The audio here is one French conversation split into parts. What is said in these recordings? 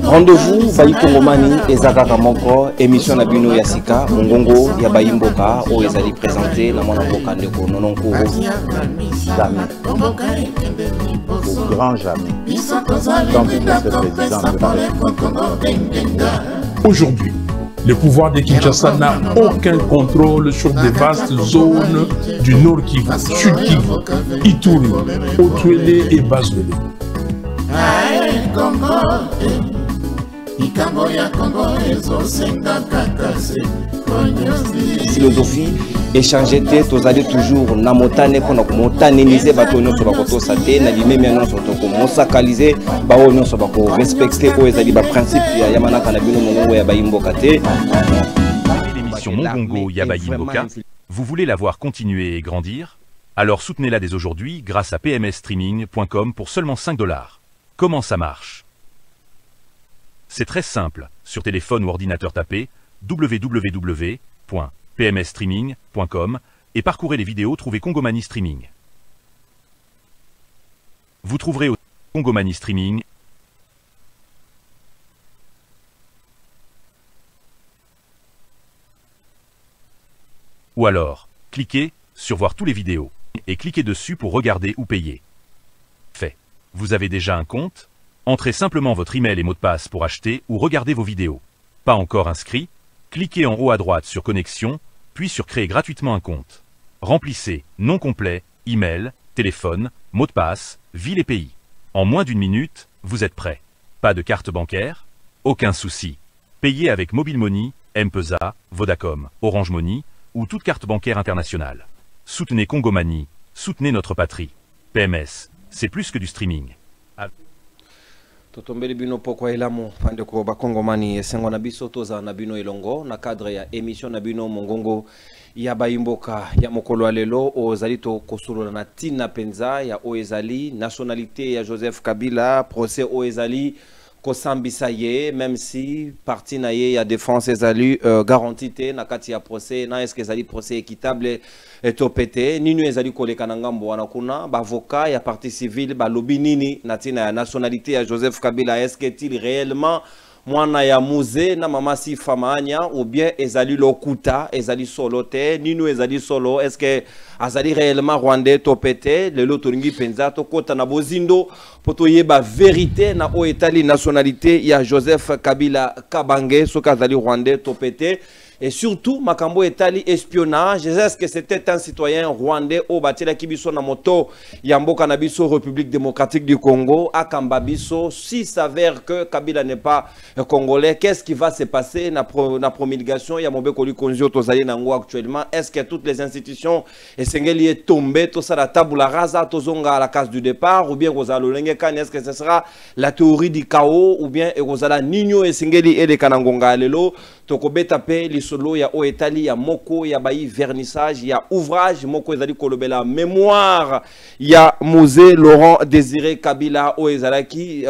Rendez-vous Bayi Kongomani Ezaka Moko, émission Nabino Yasika, Mongongo, Yabayi Mboka, où ils allaient présenter la Mboka Ndeko, Nononko. Jamais. Au grand jamais. Tant que vous êtes président de la République. Aujourd'hui, le pouvoir de Kinshasa n'a aucun contrôle sur des vastes zones du Nord Kivu, Sud Kivu, Ituri, Otuele et Bazwele. Philosophie, échanger tête, vous allez toujours na motane pour nous motanéliser batonyo sur bakoto sate na limé maintenant sur toko mosakaliser baonyo sur bako respecter aux ezali ba principe ya yamana kanabino mongongo ya bayimboka te. L'émission Mongongo Yabayi Mboka, vous voulez la voir continuer et grandir? Alors soutenez-la dès aujourd'hui grâce à pmsstreaming.com pour seulement $5. Comment ça marche? C'est très simple. Sur téléphone ou ordinateur, tapez www.pmsstreaming.com et parcourez les vidéos, trouvez Kongomani Streaming. Vous trouverez au Kongomani Streaming ou alors, cliquez sur voir tous les vidéos et cliquez dessus pour regarder ou payer. Fait. Vous avez déjà un compte? Entrez simplement votre email et mot de passe pour acheter ou regarder vos vidéos. Pas encore inscrit? Cliquez en haut à droite sur Connexion, puis sur Créer gratuitement un compte. Remplissez nom complet, email, téléphone, mot de passe, ville et pays. En moins d'une minute, vous êtes prêt. Pas de carte bancaire? Aucun souci. Payez avec Mobile Money, M-Pesa, Vodacom, Orange Money ou toute carte bancaire internationale. Soutenez Kongomani, soutenez notre patrie. PMS, c'est plus que du streaming. Totombeli bino pokwa ilamo pande ko bakongomani esengo na biso toza na bino elongo na cadre ya émission na bino mongongo ya bayimboka ya mokolo lelo ozali to kosolola na tina penza ya oezali nationalité ya Joseph Kabila procès oezali kosambisa ye même si parti na ye ya défense ezali garantie na kati ya procès na est-ce que ezali procès équitable etopete ninu ezali koleka na ngambo wana kuna bavoka ya partie civile balobi nini na tina ya nationalité ya Joseph Kabila est-ce qu'il réellement mwana ya muze na mama si famanya ou bien ezali lokuta ezali solo te ninu ezali solo est-ce que azali réellement rwandais topete lelo toringi penza to kota na bozindo poto yeba vérité na o etali nationalité ya Joseph Kabila Kabange soka azali rwandais topete. Et surtout, Makambo etali espionnage. Est-ce que c'était un citoyen rwandais au Batila Kibiso Namoto, Yambo Kanabiso, République démocratique du Congo, à Kambabiso, s'il s'avère que Kabila n'est pas congolais, qu'est-ce qui va se passer na promulgation Yamobé Koli Konzio Tozali Nango actuellement? Est-ce que toutes les institutions et Sengeli est tombé, tout ça la tabula rasa, Tozonga à la case du départ, ou bien Rosalo Lengekan, est-ce que ce sera la théorie du chaos, ou bien Rosala Nino et Sengeli et les Kanangonga Lelo, Tokobe tapé solo ya oetali ya moko ya bayi vernissage ya ouvrage moko ezali kolobela mémoire ya musée Laurent Désiré Kabila oezalaki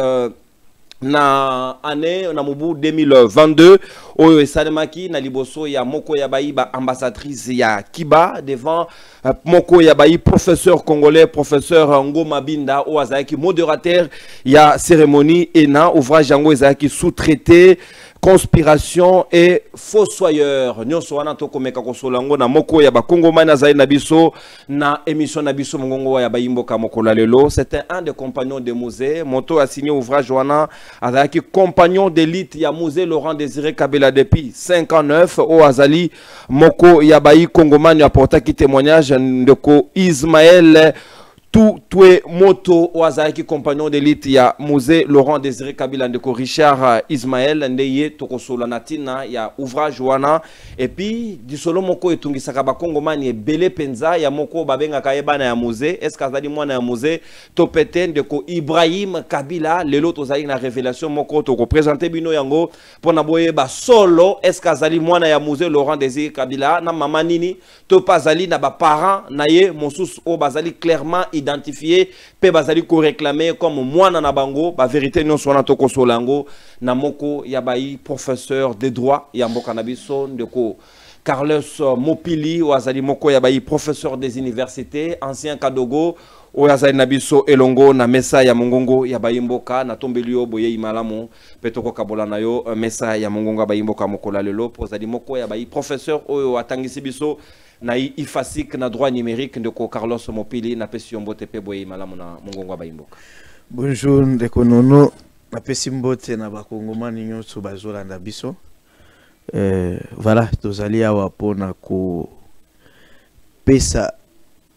na année na mubu 2022 oyo esalemaki na liboso ya moko ya bayi ba ambassadrice ya Kiba devant moko ya bayi professeur congolais professeur Ngoma Binda o azalaki modérateur ya cérémonie ena ouvrage yango ezalaki sous-traité conspiration et fossoyeur nyonso wana tokomeka kosolango na moko ya bakongomani azali na biso na émission na biso mongongo ya bayimboka mokolo lelo. C'était un des compagnons de musée moto a signé ouvrage wana azalaki compagnon d'élite ya musée Laurent Désiré Kabila depuis 59 o azali moko ya bayi kongomani apportaki témoignage ndeko Ismaël Tuwe moto wazaki compagnon d'élite ya musée Laurent Désiré Kabila ndeko Richard Ismaël ndeye tokosola natina ya ouvrage wana et puis disolo moko etungisaka bakongomani ebele penza ya moko babenga kayebana ya musée est-ce kazali mwana ya musée topete ndeko Ibrahim Kabila lelo tozali na révélation moko toko présenter bino yango pona boye ba solo est-ce kazali mwana ya musée Laurent Désiré Kabila na mama nini to pazali na ba parents na ye mosusu o bazali clairement identifié pe bazali ko réclamer comme mwana na bango ba vérité nyonso wana toko solango na moko ya bayi professeur de droit ya mboka na biso ndeko Carlos Mopili ou azali moko ya bayi professeur des universités, ancien Kadogo ou azali nabiso elongo na mesa ya mongongo ya bayi mboka na tombelio boye imalamu petoko kabola na yo mesa ya mongongo ya bayi mboka mokola lelo pozali moko ya bayi professeur oyo atangisi biso na ifasik na droit numérique ndeko Carlos Mopili na pesi yombote pe boye imalamu na mongongo ya bayi mboka. Bonjour ndeko Nono na pesi mbote na bakongomani nyonso bazolanda biso. Voilà, tozali awa pona ko pesa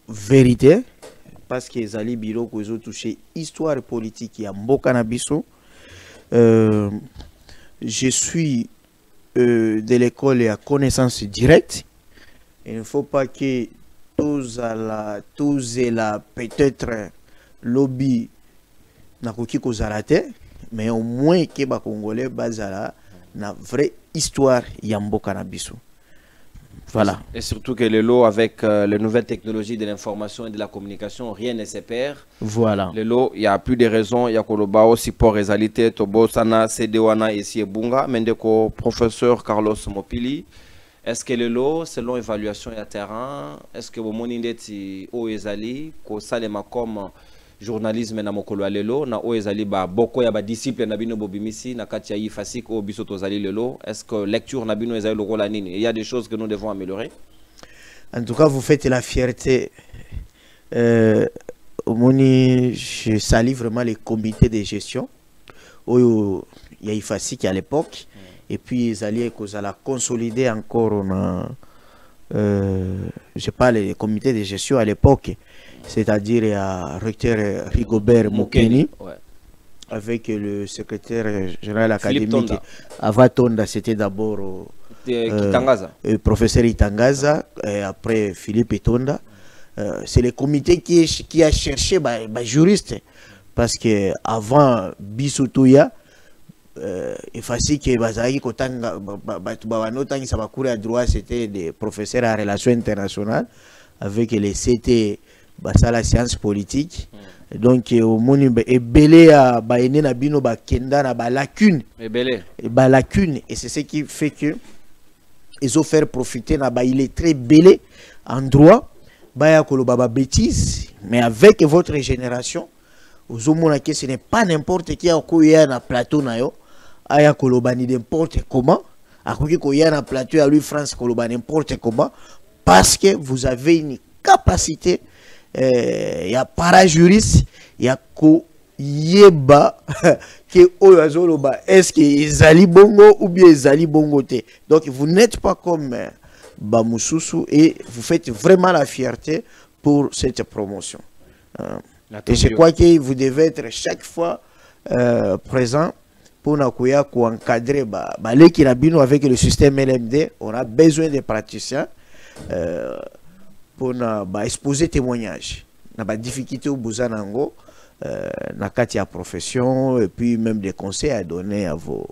vérité parce que ezali biloko ezo toucher histoire politique ya mboka na biso. Je suis de l'école à connaissance directe. Il ne faut pas que tous la peut-être lobby na koki kozala te, mais au moins que ba Congolais bazala na vraie histoire Yambo Canabiso. Voilà. Et surtout que le lot avec les nouvelles technologies de l'information et de la communication, rien ne se perd. Voilà. Le lot, il n'y a plus de raisons. Il y a Kolobao, Sipor, Rezalité, Tobo, Sana, Sedewana et Siebunga, Mendeko, professeur Carlos Mopili. Est-ce que le lot, selon évaluation et terrain, est-ce que vous monindeti o ezali, ko salema comme journalisme na mokolo lelo na o ezali ba boko ya ba disciple na bino bobimisi na kati ya ifasik o biso tozali lelo, est-ce que lecture na bino ezali lokola nini? Il y a des choses que nous devons améliorer. En tout cas, vous faites la fierté. Moni, je salue vraiment les comités de gestion. Il y a ifasik à l'époque et puis ils allaient la consolider encore je parle des comités de gestion à l'époque, c'est-à-dire à recteur Rigobert Mokeni, ouais, avec le secrétaire général académique Avatonda, c'était d'abord professeur Itangaza, et après Philippe Etonda. C'est le comité qui a cherché juriste, parce que avant Bissoutoya, il fallait que Bazaki Kotanga Bawanotang Sabakuri à droit, c'était des professeurs en relations internationales avec les CT la science politique. Donc au moni et belé à baene na bino ba kenda na ba lacune et c'est ce qui fait que ils ont fait profiter na ba il est très belé en droit ba koloba ba bêtise, mais avec votre génération aux hommes que ce n'est pas n'importe qui a koya na plateau na yo aya koloba ni n'importe comment a koya na plateau à lui France koloba n'importe comment, parce que vous avez une capacité. Il y a parajuriste, il y a ko yeba que oyazoloba est-ce que ezali bongo ou bien ezali bongo te. Donc vous n'êtes pas comme Bamususu et vous faites vraiment la fierté pour cette promotion. Et je crois que vous devez être chaque fois présent pour encadrer les avec le système LMD. On a besoin de praticiens. Pour exposer témoignages na ba difficulté au buzanango na kati ya profession, et puis même des conseils à donner à vos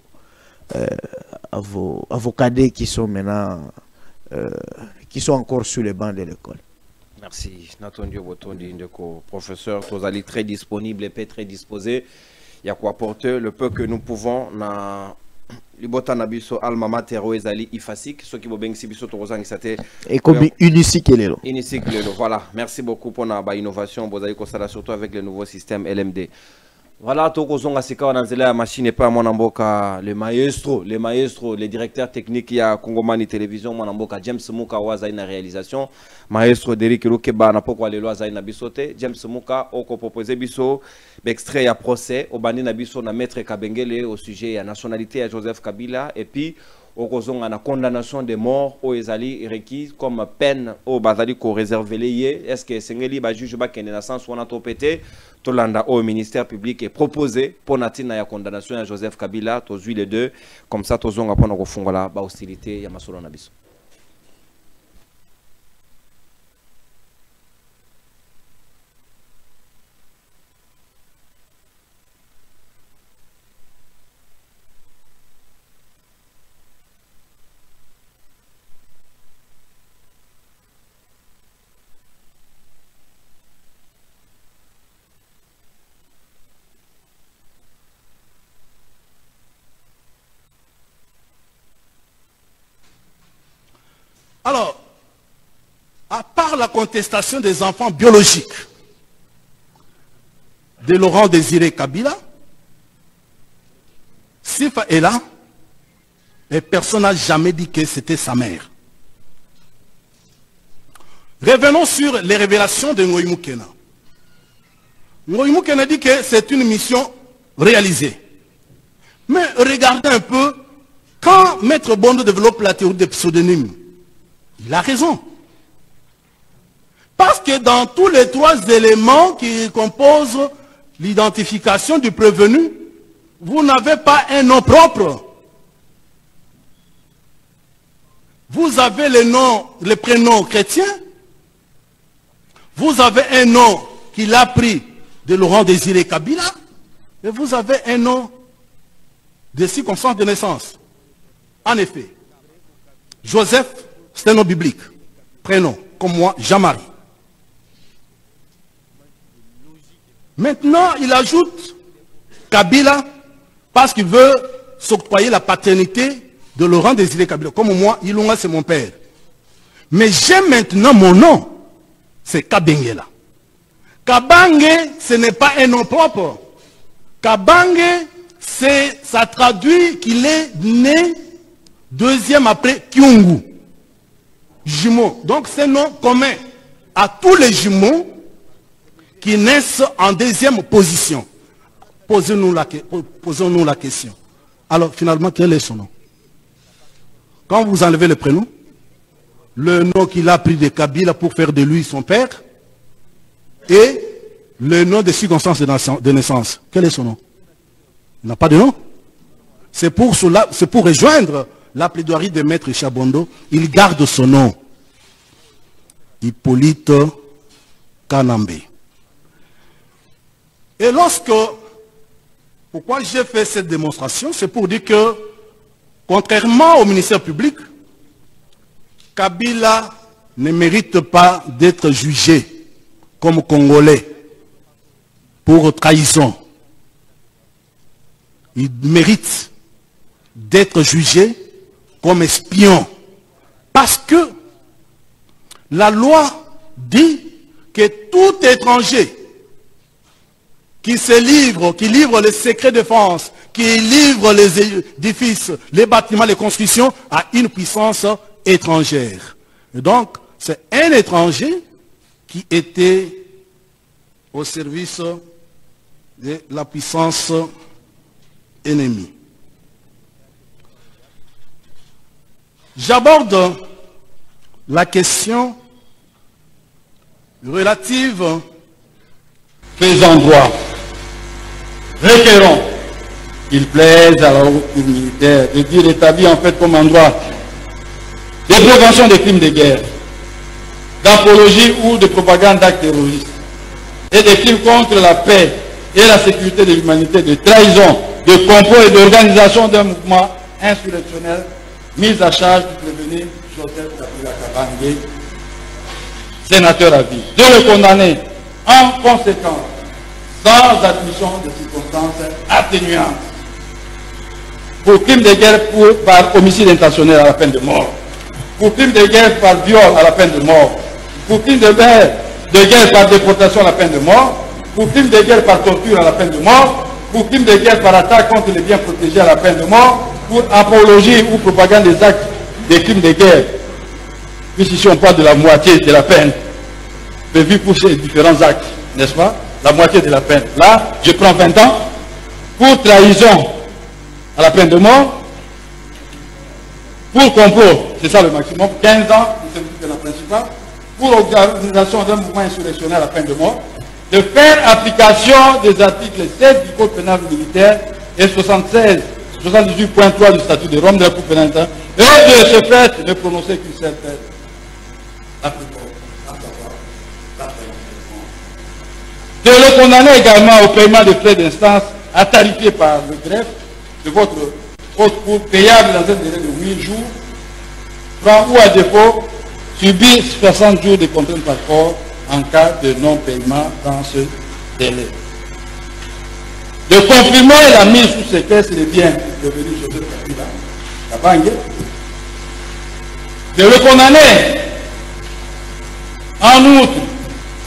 cadets qui sont maintenant qui sont encore sur les bancs de l'école. Merci. Natondio Botondi ndeko professeur, tozali très disponible et très disposé. Il y a quoi apporter le peu que nous pouvons na libota na biso alma mater ezali ifasik ceux qui bobengisi biso tozangi sate et comme unique lelo voilà. Merci beaucoup pour na ba innovation bozali ko sala surtout avec le nouveau système LMD. Voilà, tokozonga sika wana nzela ya machine et pas mwana mboka le maestro, le directeur technique ya Kongomani Télévision mwana mboka James Muka waza na réalisation, maestro Derrick Rukeba na poko lelo aza na bisote. James Muka oko proposer biso extrait ya procès au bandi na biso na maître Kabengele au sujet ya nationalité à Joseph Kabila, et puis okozonga na condamnation de mort au ezali requis comme peine au bazali ko réserver lié. Est-ce que sengeli ba juge ba kende na sens wana topete Tolanda au ministère public est proposé pour natina ya condamnation à Joseph Kabila tozui les deux comme ça tozonga pona ko fungola ba hostilité ya masolo na biso. la contestation des enfants biologiques de Laurent Désiré Kabila, Sifa est là, et personne n'a jamais dit que c'était sa mère. Revenons sur les révélations de Ngoï Moukena. Ngoï Moukena dit que c'est une mission réalisée. Mais regardez un peu, quand Maître Bondo développe la théorie des pseudonymes, il a raison. Parce que dans tous les 3 éléments qui composent l'identification du prévenu, vous n'avez pas un nom propre. Vous avez le prénom chrétien, vous avez un nom qu'il a pris de Laurent Désiré Kabila, et vous avez un nom de circonstance de naissance. En effet, Joseph, c'est un nom biblique. Prénom, comme moi, Jean-Marie. Maintenant, il ajoute Kabila parce qu'il veut s'octroyer la paternité de Laurent Désiré Kabila. Comme moi, Ilunga, c'est mon père. Mais j'ai maintenant mon nom. C'est Kabengela. Kabange, ce n'est pas un nom propre. Kabange, ça traduit qu'il est né 2e après Kyungu. Jumeau. Donc c'est un nom commun à tous les jumeaux qui naissent en 2e position. Posons-nous la question. Alors finalement, quel est son nom? Quand vous enlevez le prénom, le nom qu'il a pris de Kabila pour faire de lui son père, et le nom de circonstance de naissance, quel est son nom? Il n'a pas de nom. C'est pour rejoindre la plaidoirie de Maître Chabondo, il garde son nom. Hippolyte Kanambe. Et pourquoi j'ai fait cette démonstration? C'est pour dire que, contrairement au ministère public, Kabila ne mérite pas d'être jugé comme Congolais pour trahison. Il mérite d'être jugé comme espion. Parce que la loi dit que tout étranger qui livre les secrets de défense, qui livre les édifices, les bâtiments, les constructions, a une puissance étrangère. Et donc, c'est un étranger qui était au service de la puissance ennemie. J'aborde la question relative faisant droit, requérons qu'il plaise à la haute cour militaire de dire établi en fait comme endroit de prévention des crimes de guerre, d'apologie ou de propagande d'actes terroristes et des crimes contre la paix et la sécurité de l'humanité, de trahison, de complot et d'organisation d'un mouvement insurrectionnel mis à charge du prévenu Joseph Kabila Kabange, sénateur à vie, de le condamner en conséquence, sans admission de circonstances atténuantes, pour crime de guerre par homicide intentionnel à la peine de mort, pour crime de guerre par viol à la peine de mort, pour crime de guerre par déportation à la peine de mort, pour crime de guerre par torture à la peine de mort, pour crime de guerre par attaque contre les biens protégés à la peine de mort, pour apologie ou propagande des actes des crimes de guerre, puisqu'ici on parle de la moitié de la peine prévue pour ces différents actes, n'est-ce pas? La moitié de la peine. Là, je prends 20 ans. Pour trahison à la peine de mort, pour complot, c'est ça le maximum, 15 ans, c'est la principale. Pour organisation d'un mouvement insurrectionnel à la peine de mort, de faire application des articles 7 du Code pénal militaire et 78.3 du statut de Rome de la Cour pénale internationale, et de ce fait ne prononcer qu'une seule peine. De le condamner également au paiement de frais d'instance à tarifier par le greffe de votre haute cour payable dans un délai de 8 jours, francs ou à défaut, subir 60 jours de contrainte par corps en cas de non-paiement dans ce délai. De confirmer la mise sous séquestre des biens devenus Joseph Kabila Kabange, de le condamner En outre,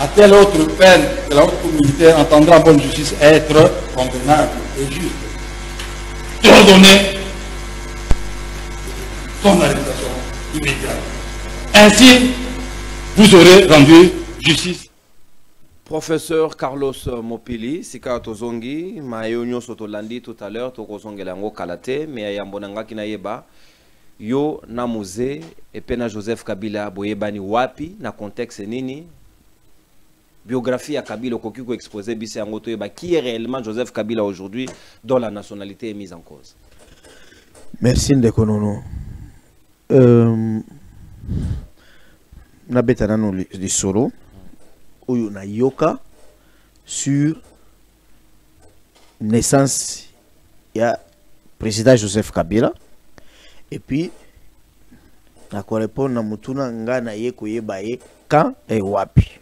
à telle autre peine que la haute cour militaire entendra en bonne justice être convenable et juste, d'ordonner son arrestation immédiate. Ainsi, vous aurez rendu justice. Professeur Carlos Mopili, Sika Tozongi, Maïonio Sotolandi tout à l'heure, Tokozongelango Kalate, mais Yambonanga Kinayeba, Yo Namuze, et Pena Joseph Kabila, Boyebani Wapi, na contexte Nini, biographie à Kabila, Kokiko exposé, Bisse Angotoyeba, qui est réellement Joseph Kabila aujourd'hui, dont la nationalité est mise en cause. Merci Ndekonono. Nabetana no li solo. Oyo na yoka sur naissance ya président Joseph Kabila et puis na correspond na mutuna nga na ye koyeba ye quand et wapi.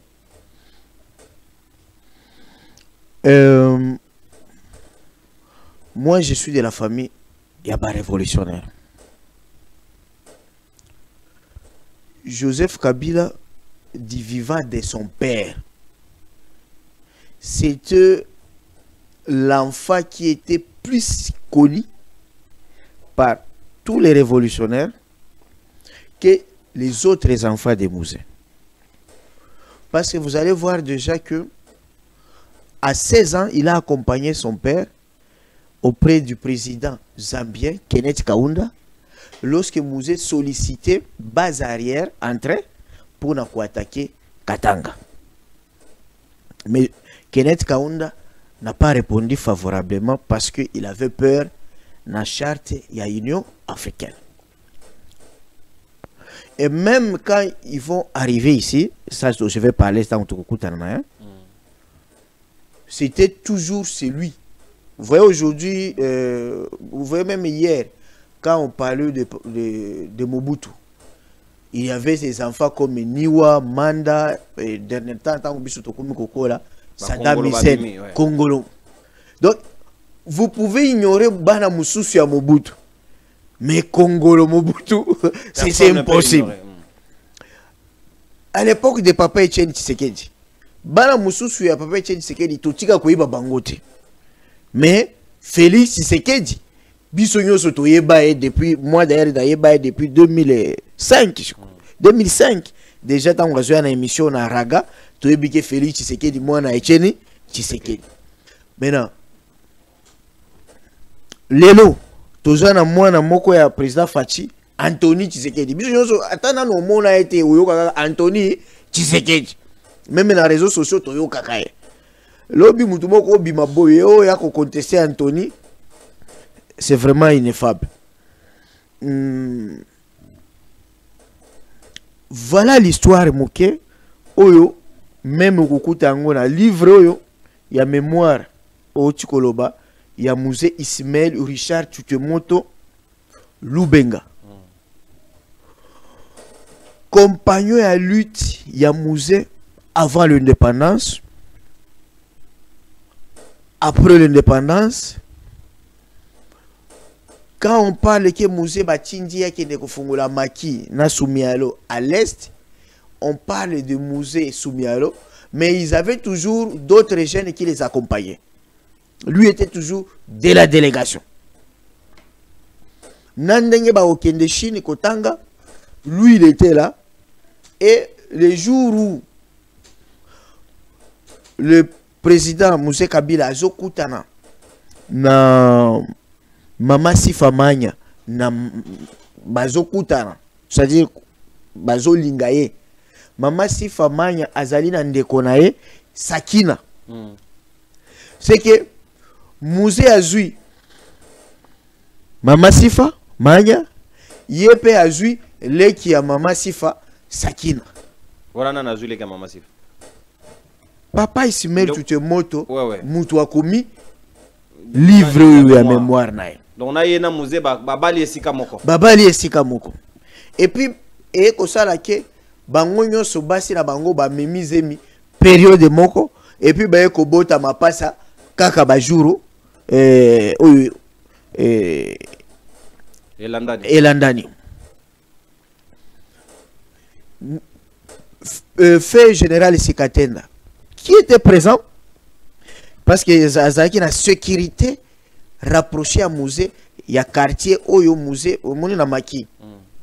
Moi je suis de la famille Yaba révolutionnaire. Joseph Kabila du vivant de son père, c'était l'enfant qui était plus connu par tous les révolutionnaires que les autres enfants des Mouzins. Parce que vous allez voir déjà que à 16 ans, il a accompagné son père auprès du président zambien Kenneth Kaunda lorsque Mouzé sollicitait base arrière entrée pour attaquer Katanga. Mais Kenneth Kaunda n'a pas répondu favorablement parce qu'il avait peur de la charte de l'Union africaine. Et même quand ils vont arriver ici, ça je vais parler dans c'était toujours celui. Vous voyez aujourd'hui, vous voyez même hier, quand on parlait de Mobutu, il y avait des enfants comme Niwa, Manda, et dernier temps, Saddam Hussein, Congolo. Donc, vous pouvez ignorer Bana Moussoussi à Mobutu, mais Congolo Mobutu, c'est impossible. À l'époque de Papa Etienne Tshisekedi, Bana Moussoussi à Papa Etienne Tshisekedi, Totika Koyiba Bangote. Mais Félix Tshisekedi, Bissonyo Sotoyeba depuis, moi d'ailleurs, depuis 2005, je crois. 2005, déjà, quand on a joué une émission à Raga, tu as vu que Félix Tshisekedi, moi, na Etienne Tshisekedi. Maintenant, Lelo, tu as moi, na moko ya président Fachi, Anthony Tshisekedi. Bissonyo, attends, no mon a été Anthony Tshisekedi. Même dans les réseaux sociaux, tu as kakaye. Lobi mutumoko bimaboye o ya ko contester Anthony, c'est vraiment ineffable. Voilà l'histoire moké oyo même okukuta ngo na livre oyo ya mémoire o Tikoloba ya musée Ismaël Richard Tutemoto Lubenga. Compagnon à lutte ya musée avant l'indépendance. Après l'indépendance, quand on parle que Mouzé Batindia qui est la Maki na Soumialo à l'est, on parle de Mouzé Soumialo, mais ils avaient toujours d'autres jeunes qui les accompagnaient. Lui était toujours de la délégation. Nandenge ba okende Chine Kotanga, lui il était là, et les jours où le président Moussé Kabila azokutana na Mama Sifa Manya na bazokutana, c'est-à-dire bazolingaye. Mama Sifa Manya azali na ndeko na ye Sakina. C'est que Moussé azui Mama Sifa Manya yepe azui leki ya Mama Sifa Sakina. Voilà na azui leki ya Mama Sifa. Papa Ismaël Tutemoto, Moutou Akomi, livre à mémoire. Donc, on a un musée, Babali et Sikamoko. Babali et Sikamoko. Et puis, et comme ça, bango nyonso basi na bango ba memizemi période moko. Et puis, ba eko bota mapasa kaka bajuro. Elandani. fait général Sikatenda, qui était présent, parce que Zazaki na sécurité rapproché à musée, il y a quartier Oyo musée, au monde na Maki.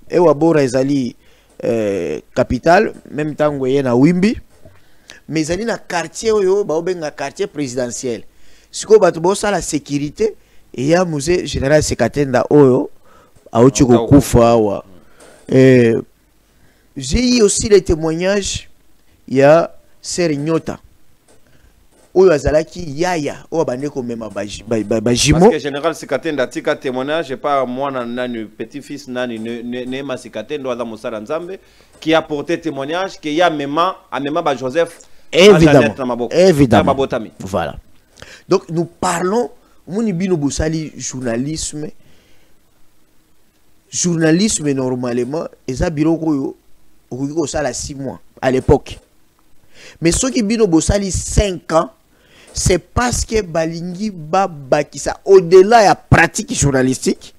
Et Wabora Ezali capitale, même temps où il y a Wimbi, mais Ezali na quartier Oyo, na quartier présidentiel. Ce qu'on va ça la sécurité, et il y a musée général Sikatenda Oyo, à Ochiko Koufa. J'ai eu aussi les témoignages, il y a Serignota. Oyo azalaki yaya o bandeko mema bajimo parce que général Sikatenda tika témoignage pas moi nani petit-fils nani Nema Sikatenda za Musala Nzambe qui a porté témoignage que ya mema ba Joseph évidemment voilà. Donc nous parlons moni bino bosali journalisme normalement eza biroko yo okiko sala 6 mois à l'époque, mais ceux qui bino bosali 5 ans, c'est parce que balingi bakisa au-delà ya pratique journalistique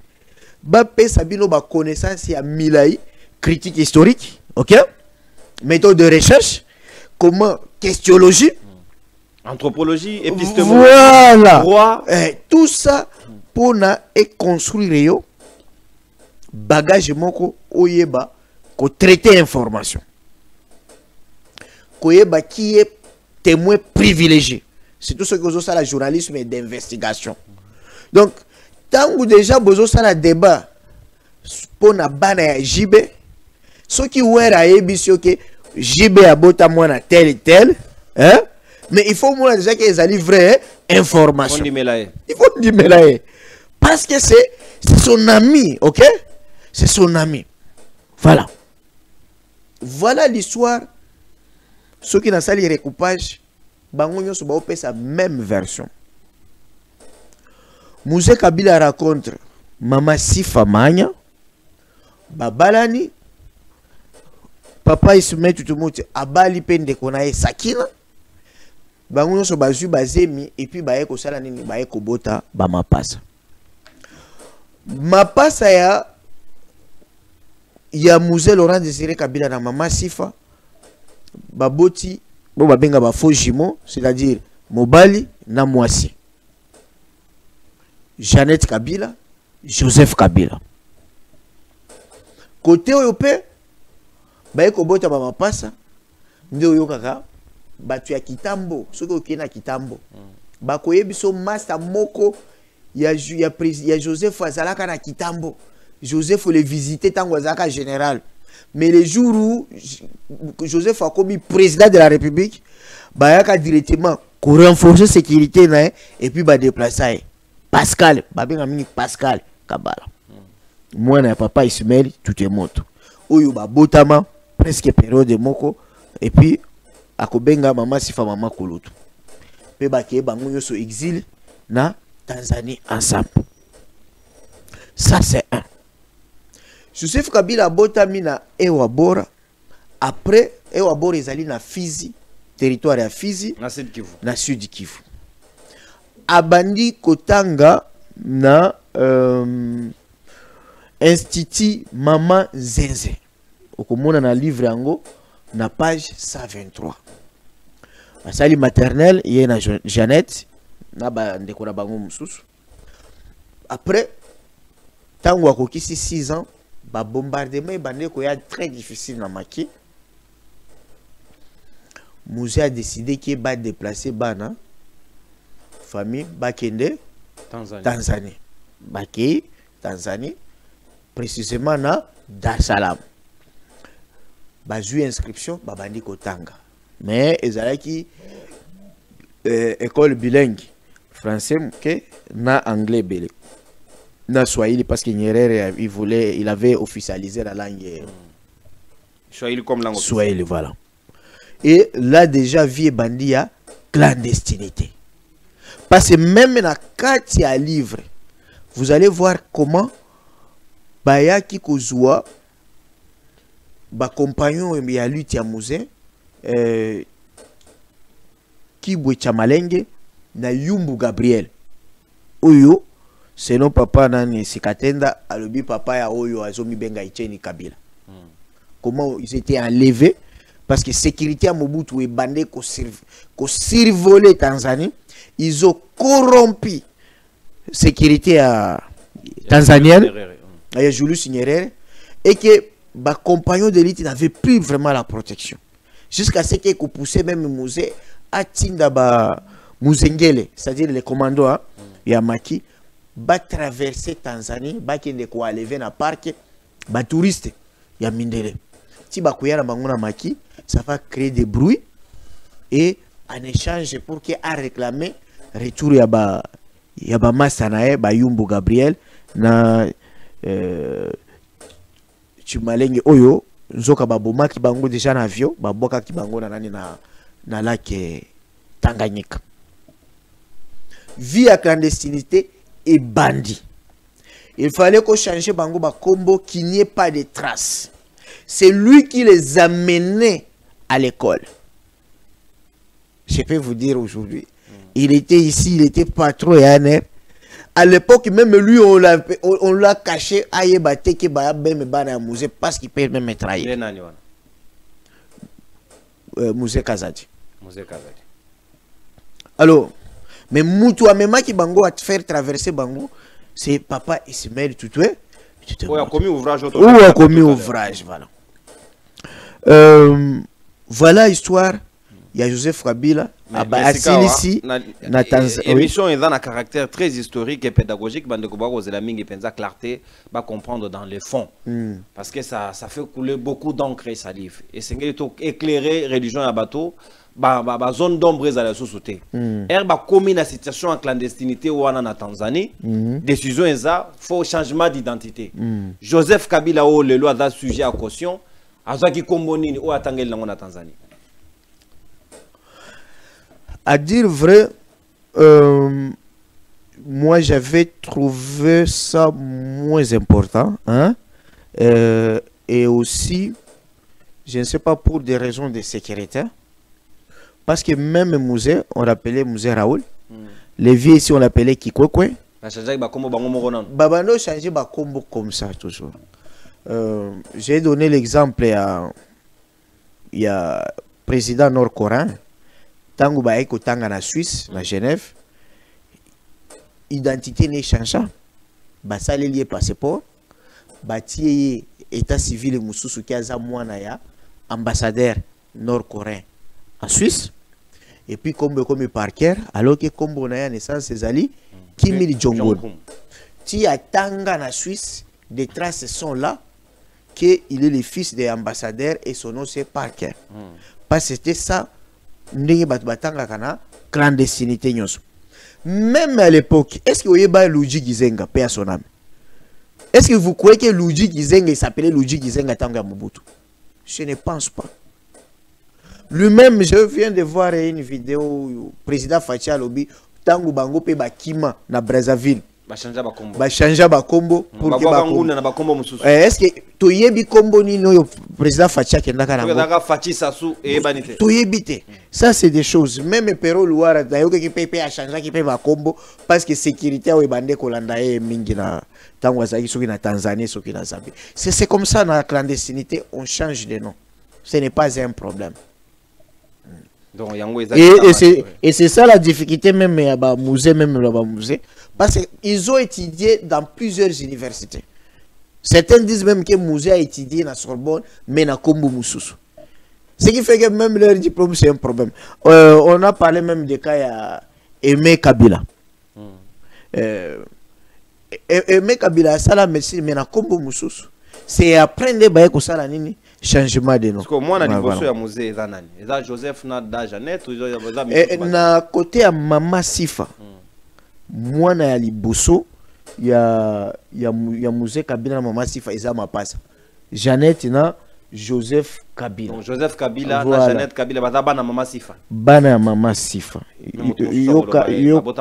ba pesa bino ba connaissance ya milai critique historique, OK, méthode de recherche, comment questionologie, anthropologie, épistémologie, voilà, droit, tout ça pour na et construire yo bagage moko oyeba ko traiter information, koyeba qui est témoin privilégié. C'est tout ce que vous avez le journalisme et d'investigation. Donc, tant que déjà vous avez le débat pour na bana ya JB, ceux qui ouèrent à EBC, que JB a bota moi tel et tel, hein? Mais il faut moi déjà qu'ils aient vraie information. Il faut dire Melaye. Parce que c'est son ami, ok? C'est son ami. Voilà. Voilà l'histoire. Ceux qui n'ont pas les recoupages, bangonyo so ba sa même version. Musée Kabila raconte Mama Sifa Manya, Babalani, Papa Ismaël Tutumoti abali pende konaye Sakina, bangonyo so bazu bazemi et puis baye ko sala nini baye ko bota ba mapasa. Mapasa ya Musée Laurent Désiré Kabila na Mama Sifa baboti bo babenga ba faux jumeaux, c'est-à-dire Mobali na Mwasi, Jeannette Kabila, Joseph Kabila. Côté Oyope baye ko bota ba mapasa ndio yokaka batu ya Kitambo, soki okena Kitambo bakoyebiso master moko ya Joseph azalaka na Kitambo. Joseph le visiter tango azaka général. Mais le jour où Joseph a commis président de la République, bah il a directement renforcer la sécurité et puis bah déplacer Pascal, Pascal Kabala. Moi na papa Ismaël tout est mort. Oyo ba botama presque période de moko et puis akobenga Mama Sifa Mama Koloto. Pe ba ke bango yo so exil na Tanzanie ensemble. Ça c'est un. Joseph Kabila botami na Ewabora. Après Ewabora ezali na Fizi, territoire ya Fizi na Sud Kivu. Na Sud Kivu. Abandi kotanga na Institut Mama Zenze. Okomona na livre yango na page 123. Asali maternelle yé na Jeannette na ba ndeko na bango mususu. Après tango akokisi 6 ans ba bombardement bandeko ya très difficile na Maki. Musée a décidé qu'il va déplacer bana famille bakende Tanzanie. Baki Tanzanie précisément na Dar es Salaam. Bazu inscription babandi kotanga. Mais ezalaki école bilingue français que na anglais belé. Na Swahili parce que Nyerere il avait officialisé la langue Swahili comme langue Swahili, voilà. Et là déjà vie bandia clandestinité. Parce que même dans 4 livres, vous allez voir comment Bayaki Kozua ba compagnon ya lutte ya musée Kibwe Chamalenge na Yumbu Gabriel. Oyo c'est non papa nani Sikatenda alobi papa ya oyo azomi benga Icheni Kabila. Comment ils étaient enlevés parce que sécurité à Mobutu et bandé qu'on survolé Tanzanie, ils ont corrompu sécurité à tanzanienne, à Julius Nyerere, et que les compagnons d'élite n'avaient plus vraiment la protection. Jusqu'à ce qu'ils poussé même le musée à Tinda Muzengele, c'est-à-dire les commandos à Yamaki, va traverser Tanzanie, va qui ne quoi aller dans le parc, va touriste, ya Mindele. Si ba kuyara manguna maki, ça va créer des bruits et en échange pour qu'il a réclamé retour ya ba Masanae, ba Yumbu Gabriel na Chumalenge Oyo, nzoka ba bomaki bango déjà na avion, ba boka ki bango na nani na lac Tanganyika. Vie à clandestinité et bandit. Il fallait qu'on change bango ba combo qu'il n'y ait pas de traces. C'est lui qui les amenait à l'école. Je peux vous dire aujourd'hui, il était ici, il était patron et aner. À l'époque, même lui, on l'a caché à Yébate qui va même bana musée parce qu'il peut même trahir. Musée Kazadi. Alors, mais Moutou Amema qui bango a faire traverser bango, c'est papa Ismaël Toutoué. Ou a commis ouvrage. Ou a commis ouvrage, voilà. Voilà l'histoire. Il y a Joseph Kabila. Ici, l'émission est dans un caractère très historique et pédagogique. La clarté va comprendre dans les fonds. Parce que ça fait couler beaucoup d'encre et salive. Et c'est éclairer religion à bateau. Zone d'ombre à la société. Comme la situation en clandestinité ou en Tanzanie, décision est ça, faut changement d'identité. Joseph Kabila ou le loi d'un sujet à caution, à ce qui combonine ou à Tangel en Tanzanie. À dire vrai, moi j'avais trouvé ça moins important, hein? Et aussi, je ne sais pas pour des raisons de sécurité. Parce que même le musée, on l'appelait musée Raoul. Les vieux ici, on l'appelait Kikwekwe. Babano changeait ba combo comme ça toujours. J'ai donné l'exemple il y a président nord-coréen, Tango Baeko Tanga na Suisse, na Genève. Identité n'est changeant. Ça les lié passeport. Bati état civil mususu kiaza mwana ya ambassadeur nord-coréen en Suisse. Et puis comme parker, alors que comme on a naissance Zali, Kim Il-jong. Si à Tanga na Suisse, des traces sont là qu'il est le fils de l'ambassadeur et son nom c'est Parker. Parce que c'était ça, clandestinité. Même à l'époque, est-ce que vous voyez Luigi Gizenga, paix à son âme? Est-ce que vous croyez que Luigi Gizenga s'appelait Luigi Gizenga Tanga Mobutu? Je ne pense pas. Lui-même, je viens de voir une vidéo, président Fachi Alobi, Tango Bango pe Bakima na Brazzaville. Bachanja Bakombo pour que Bakombo. Est-ce que Toyebi Kombo ni no président Fachi Kendaka na Fachi Sassou et Banité. Toyebite. Ça c'est des choses. Même Pero Louara d'ailleurs qui paye à changer qui paye Bakombo parce que sécurité ou bande Kolanda et mingi na Tango Azaki soki na Tanzanie soki na Zambie. C'est comme ça dans la clandestinité on change de nom. Ce n'est pas un problème. Et c'est ça la difficulté même à musée, parce qu'ils ont étudié dans plusieurs universités. Certains disent même que le musée a étudié à Sorbonne, mais à Kombo Moussous. Ce qui fait que même leur diplôme, c'est un problème. On a parlé même des cas à Aimé Kabila. Aimé Kabila, ça la médecine, mais à Kombo Moussous. C'est apprendre que ça la nini. Changement de nom. Parce que moi, je suis à musée. Joseph na Jeannette. Na côté à Mama Sifa. Moi, na Liboso, il y a musée Kabila Mama Sifa. Ils ma passe. Jeannette na Joseph Kabila. Donc, Joseph Kabila na Jeannette Kabila. Bana na Mama Sifa. Bana Mama Sifa. Yoka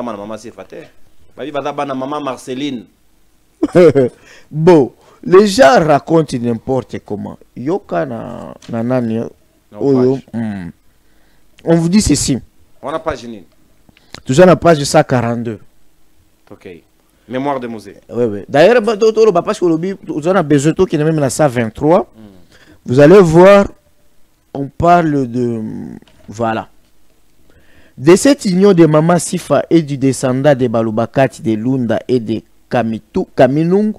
Mama Sifa. Bana Mama Marceline. Bon. Les gens racontent n'importe comment. Yoka na nani. On vous dit ceci. On a page nini. Toujours la page 142. Ok. Mémoire de musée. Oui. D'ailleurs, parce que vous avez besoin de même la 123. Vous allez voir on parle de... Voilà. De cette union de Mama Sifa et du descendant de Balubakati, de Lunda et de Kaminung,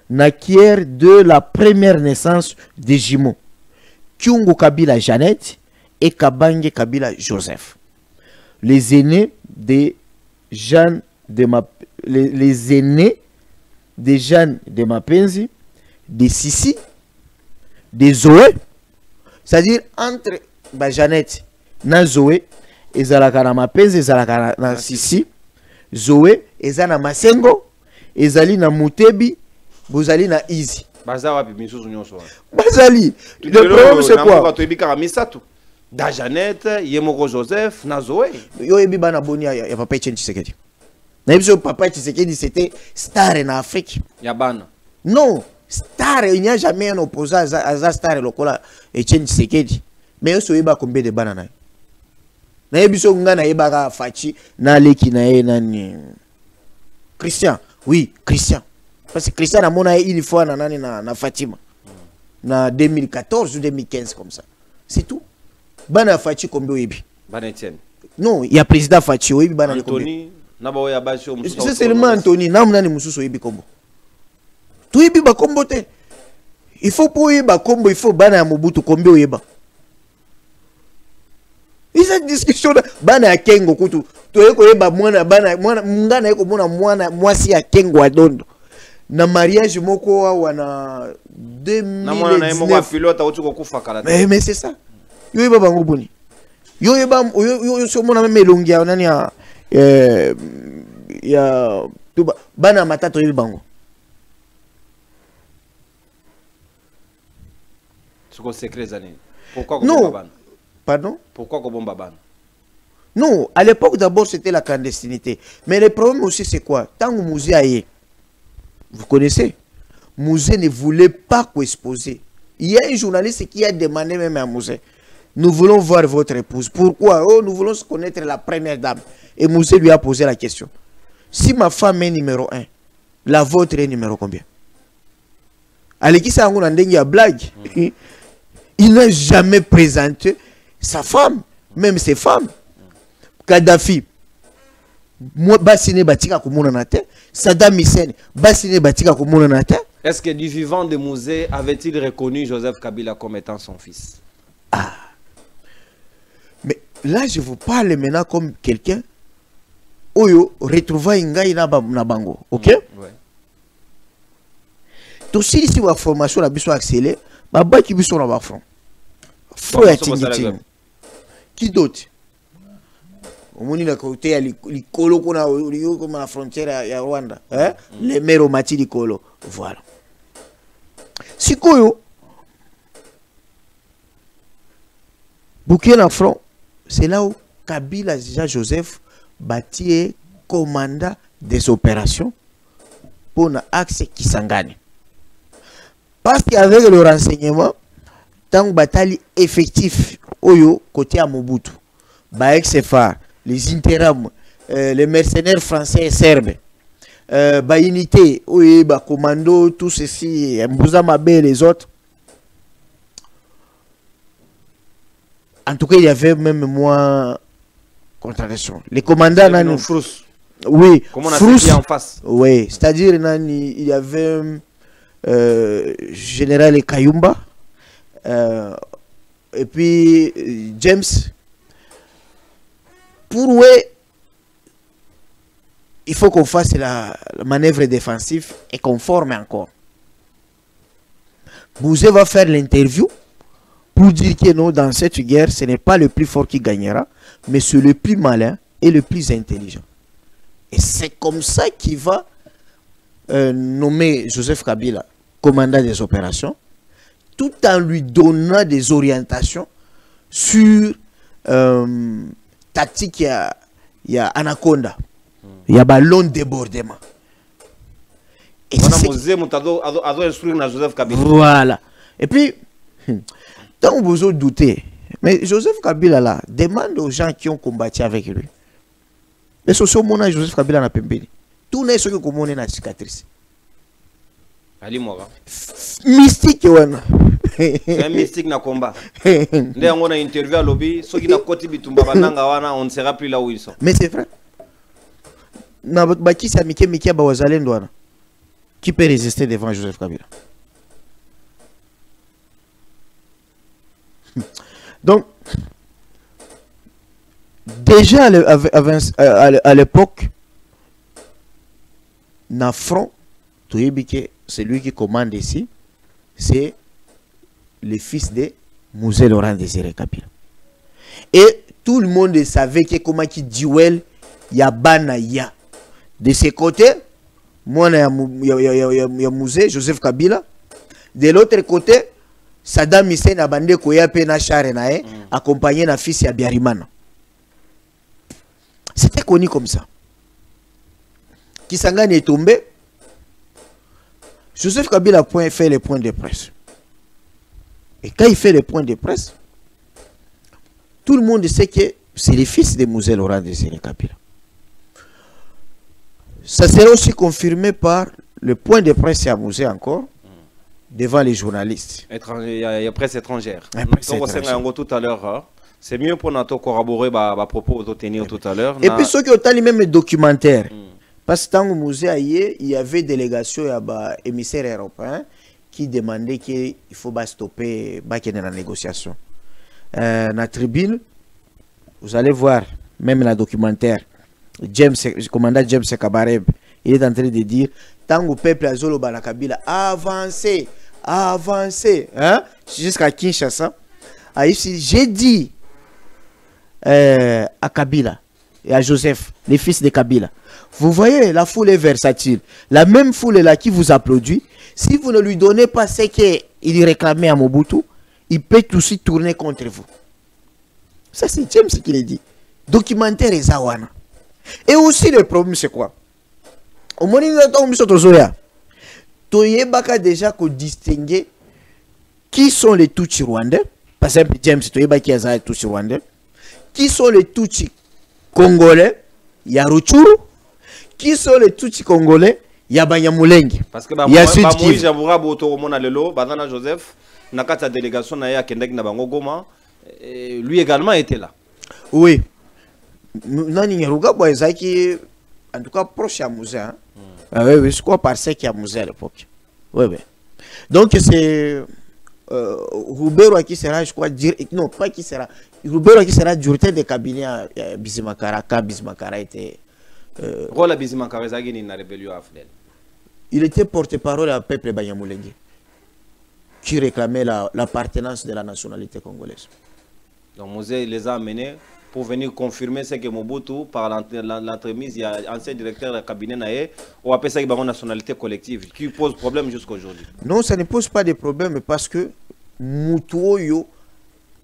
naquiert de la première naissance des jumeaux Kyungu Kabila Jeannette et Kabange Kabila Joseph. Les aînés de Jeanne de les aînés de Jeanne de Mapenzi, de Sissi, de Zoé, c'est-à-dire entre Jeannette et Zoé, ezalaka na Mapenzi, ezalaka na Sissi, Zoé, ezalaka na Masengo, ezali na Mutebi, bozali na Izi. Bazali. Le problème c'est quoi? Da Jeannette, Yemoko Joseph, na Zoé. Yo ebi bana boni ya Papa Etienne Tshisekedi. Na ebi Papa Tshisekedi c'était star en Afrique. Yabana. Non, star, il n'y a jamais un opposant à star lokola Etienne Tshisekedi. Mais yo so eba combien de bana na. Na ebi so ngana eba ka Fachi na leki na ye nani. Christian. Oui, Christian. Parce que Christian a monnaie une fois na Fatima. Na 2014 ou 2015 comme ça. C'est tout. Bana Fachi combien oyebi? Bana Etienne. Non, il y a président Fachi oyebi bana Anthony, naba ya bashi o mususu. C'est seulement Anthony, na mnani mususu oyebi kombo. Tu oyebi ba kombo te. Il faut pour oyeba kombo, il faut bana ya Mobutu combien oyeba. Cette discussion bana ya Kengo kutu. Tu oyeba mwana bana ngana yeko mona mwana mwasi ya Kengo adondo. Na mariage moko wana 2019. Mais c'est ça. Yo yeba bango boni. Yo yeba yo so mona même elongi ya nani ya tuba bana matata yeba bango. Soko secret zani. Pourquoi non. Bana? Pardon? Pourquoi Kobomba Bana? Non, à l'époque d'abord c'était la clandestinité. Mais le problème aussi c'est quoi? Tant que Mouzé aïe, vous connaissez, Mouzé ne voulait pas qu'exposer. Il y a un journaliste qui a demandé même à Mouzé, nous voulons voir votre épouse. Pourquoi? Oh, nous voulons connaître la première dame. Et Mouzé lui a posé la question. Si ma femme est numéro 1, la vôtre est numéro combien? Allez, qui ça a blague? Il n'a jamais présenté sa femme, même ses femmes. Kadhafi, moi, Bassine Batika Koumounanate, Saddam Hussein, Bassine Batika Koumounanate. Est-ce que du vivant de Mouzé avait-il reconnu Joseph Kabila comme étant son fils? Ah. Mais là, je vous parle maintenant comme quelqu'un Oyo retrouva Ingai na bango. Ok? Ouais. Tout si la formation la biso accélérée, baba qui biso na ba front. Faut être qui d'autre? Omoni na côté ya likolo kuna oliyo comme la frontière ya Rwanda, hein? Les mero mati likolo. Voilà. Sikoyo Burkina front, c'est là où Kabila Joseph bâtit commandant des opérations pour l'axe Kisangani. Parce qu'avec le renseignement, tant que bataille effectif, Oyo, côté à Mobutu, les Interam, les mercenaires français et serbes, unité, commando, tout ceci, Mbouzamabe et les autres. En tout cas, il y avait même moins contradiction. Les commandants Nani. Oui. Comment on a fait en face? Oui. C'est-à-dire il y avait général Kayumba et puis James. Pour eux, il faut qu'on fasse la manœuvre défensive et qu'on forme encore. Bouzé va faire l'interview pour dire que non, dans cette guerre, ce n'est pas le plus fort qui gagnera, mais c'est le plus malin et le plus intelligent. Et c'est comme ça qu'il va nommer Joseph Kabila commandant des opérations, tout en lui donnant des orientations sur tactique, il y a Anaconda, il y a ballon débordement. Et voilà. Et puis, tant que vous doutez, mais Joseph Kabila là, demande aux gens qui ont combattu avec lui. Mais ce sont mon Joseph Kabila na pembeni. Tout n'est ce que comme on est na cicatrice. Ali Mora. Mystique, wana. C'est un mystique na combat. Dès on a interview à lobby, ceux qui n'a côté bitumba bananga wana, on ne sera plus là où ils sont. Mais c'est vrai. Na baki sa Miki Bawazalendo wana. Qui peut résister devant Joseph Kabila? Donc, déjà à l'époque, na front, c'est lui qui commande ici, c'est le fils de Mouzé Laurent Désiré Kabila. Et tout le monde savait que comment qui duel Yabana ya. De ce côté, moi il y a Mouzé, Joseph Kabila. De l'autre côté, Saddam Hussein a bandé Koya Pena Charenae, accompagné na fils ya Biarimana. C'était connu comme ça. Kisangani est tombé. Joseph Kabila a fait les points de presse. Et quand il fait les points de presse, tout le monde sait que c'est le fils de Mouzé Laurent Désiré Kabila. Ça sera aussi confirmé par le point de presse à Mouzé encore, devant les journalistes. Il y a presse étrangère. Tout à l'heure, c'est mieux pour nous corroborer les propos de tenir tout à l'heure. Et puis ceux qui ont les mêmes documentaires. Parce que dans le musée, il y avait une délégation, il y avait un émissaire européen qui demandait qu'il faut stopper la négociation. Dans la tribune, vous allez voir, même dans le documentaire, le commandant James Kabareb, il est en train de dire, tant que le peuple a Zolo Balakabila, avancez, avancez, hein? Jusqu'à Kinshasa. J'ai dit à Kabila et à Joseph, les fils de Kabila, vous voyez, la foule est versatile. La même foule là qui vous applaudit, si vous ne lui donnez pas ce qu'il réclamait à Mobutu, il peut aussi tourner contre vous. Ça, c'est James qui l'a dit. Documentaire et Zawana. Et aussi, le problème, c'est quoi? Au moment où nous avons déjà distingué qui sont les Tutsis rwandais. Par exemple, James, tu sais qui est Tutsi rwandais. Qui sont les Tutsis congolais? Il y a Ruchuru. Qui sont les Tutsis congolais? Il y a Banyamulenge. Parce que Moïse Jaboura Botoromona Lelo, Banana Joseph, Nakata délégation Naya Kendek Nabangogoma, lui également était là. Oui. Nani Nyaruga Boyzaki, en tout cas proche à Mouzé. Oui, je crois par ce qu'il y a Mouzé à l'époque. Oui, oui. Donc c'est Roubero qui sera, je crois, non, pas qui sera. Roubero qui sera directeur de cabinet à Bizimakara, quand Bizimakara était. Rôle à Bizimakara, Zagini na rébellion à Fidel. Il était porte-parole à peuple Banyamulenge, qui réclamait l'appartenance de la nationalité congolaise. Donc Mouzé les a amenés pour venir confirmer ce que Mobutu, par l'entremise, il y a un ancien directeur de cabinet Naé, ou appelle ça une nationalité collective, qui pose problème jusqu'à aujourd'hui. Non, ça ne pose pas de problème parce que Mutuoyo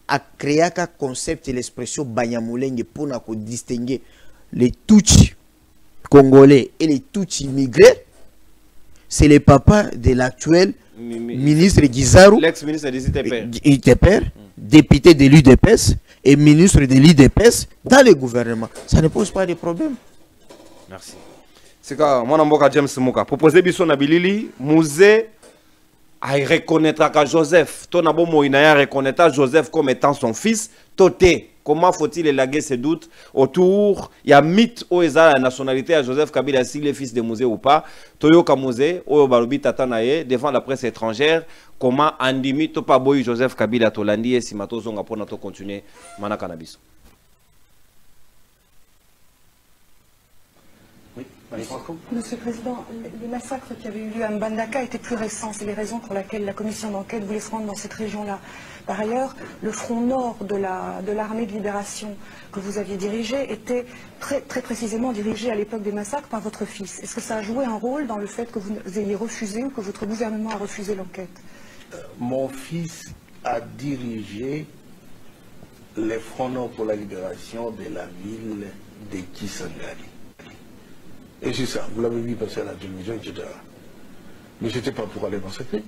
a créé un concept et l'expression Banyamulenge pour distinguer les Tutsis congolais et les Tutsis immigrés. C'est le papa de l'actuel ministre Guizarou, l'ex-ministre des ITPR, député de l'UDPS et ministre de l'UDPS dans le gouvernement. Ça ne pose pas de problème. Merci. C'est quand mon amboka James Mouka proposé biso na bilili Mouzé a reconnaître que Joseph, ton abo Moïna reconnaître Joseph comme étant son fils. Toté, comment faut-il élaguer ses doutes autour? Il y a mythe où est la nationalité à Joseph Kabila, s'il est fils de Mouzé ou pas. Toyo Kamouzé, Oyo Barubi Tatanaye, devant la presse étrangère, comment Andimi Topa Boy Joseph Kabila Tolandi et Simato Zonga pour notre continuer Mana Cannabis. Monsieur le Président, le massacre qui avait eu lieu à Mbandaka était plus récent. C'est les raisons pour lesquelles la commission d'enquête voulait se rendre dans cette région-là. Par ailleurs, le front nord de l'armée de libération que vous aviez dirigé était très précisément dirigé à l'époque des massacres par votre fils. Est-ce que ça a joué un rôle dans le fait que vous ayez refusé ou que votre gouvernement a refusé l'enquête? Mon fils a dirigé les fronts nord pour la libération de la ville de Kisangani. Et c'est ça, vous l'avez vu passer à la télévision, etc. Mais ce n'était pas pour aller massacrer.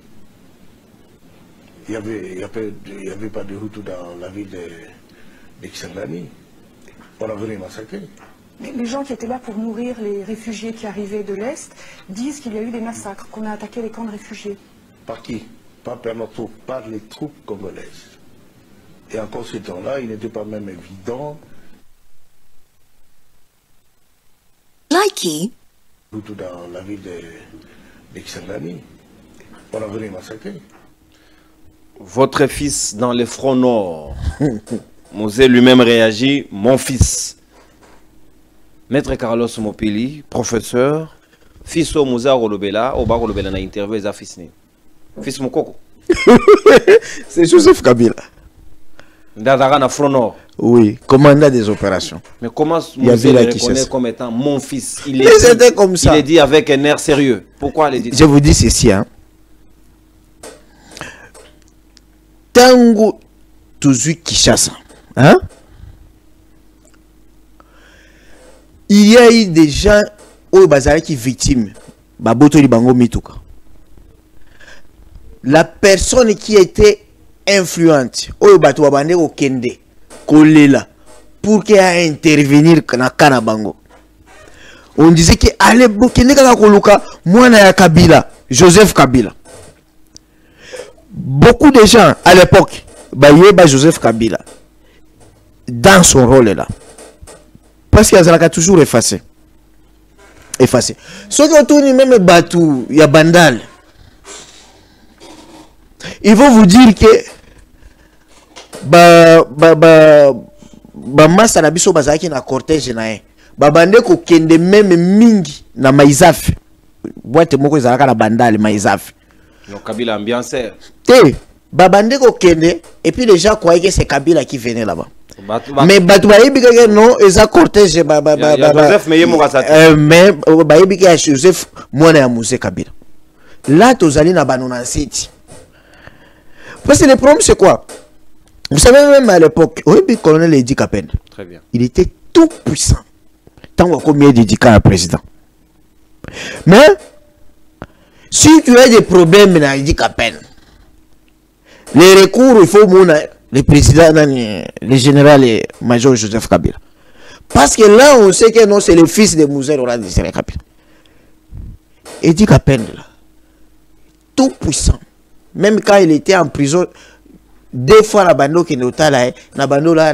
Il n'y avait pas de Hutu dans la ville de Kisangani. On a venu massacrer. Mais les gens qui étaient là pour nourrir les réfugiés qui arrivaient de l'Est disent qu'il y a eu des massacres, qu'on a attaqué les camps de réfugiés. Par qui? Pas par nos troupes, par les troupes congolaises. Et encore ce temps-là, il n'était pas même évident. Likey. Tout dans la ville de Kisangani, on a venu massacrer. Votre fils dans les fronts nord. Mosé lui-même réagit, mon fils. Maître Carlos Mopili, professeur, fils au Moussa Rolobela, au bar Rolobela na interview za fils ni. Fils Mokoko. C'est Joseph Kabila. Ndazara na front nord. Oui, commandant des opérations. Mais comment Mosé le reconnaît comme étant mon fils? Il est c'était comme ça. Il est dit avec un air sérieux. Pourquoi il est dit? Je vous dis ceci, hein. Tango Tuzu Kishasa, hein? Il y a eu des gens au bazar qui victimes. Baboto li bango mituka. La personne qui était influente, au bato babande au kende, kolela, pour qu'elle a intervenir na kana bango. On disait que allez bokende kaka koluka mwana ya Kabila, Joseph Kabila. Beaucoup de gens à l'époque, bah Joseph Kabila dans son rôle là. Parce qu'il a toujours effacé. Effacé. Ce qui tourne même Batou, il y a Bandal. Ils vont vous dire que massa na biso bazaki na cortège na babande ko kende même mingi na Maïzaf. Boîte moko ezalaka na Bandal Maïzaf. Donc Kabila ambianceur. Babande ko kende et puis les gens croyaient que c'est Kabila qui venait là-bas. Mais Batou bayebi que non, eza cortège Joseph mais bayebi que Joseph mwana ya Mosé Kabila. Là tozali na banona city. Parce que le problème c'est quoi? Vous savez même à l'époque, le colonel Edi Kapende. Très bien. Il était tout puissant. Tant qu'on combien dédicat à président. Mais si tu as des problèmes dans Edi Kapende, les recours il faut le président, le général et major Joseph Kabila. Parce que là, on sait que non, c'est le fils de Moussa Laurent Désiré Kabila. Edi Kapende, là, tout puissant. Même quand il était en prison, deux fois la bando qui est là, la bando là,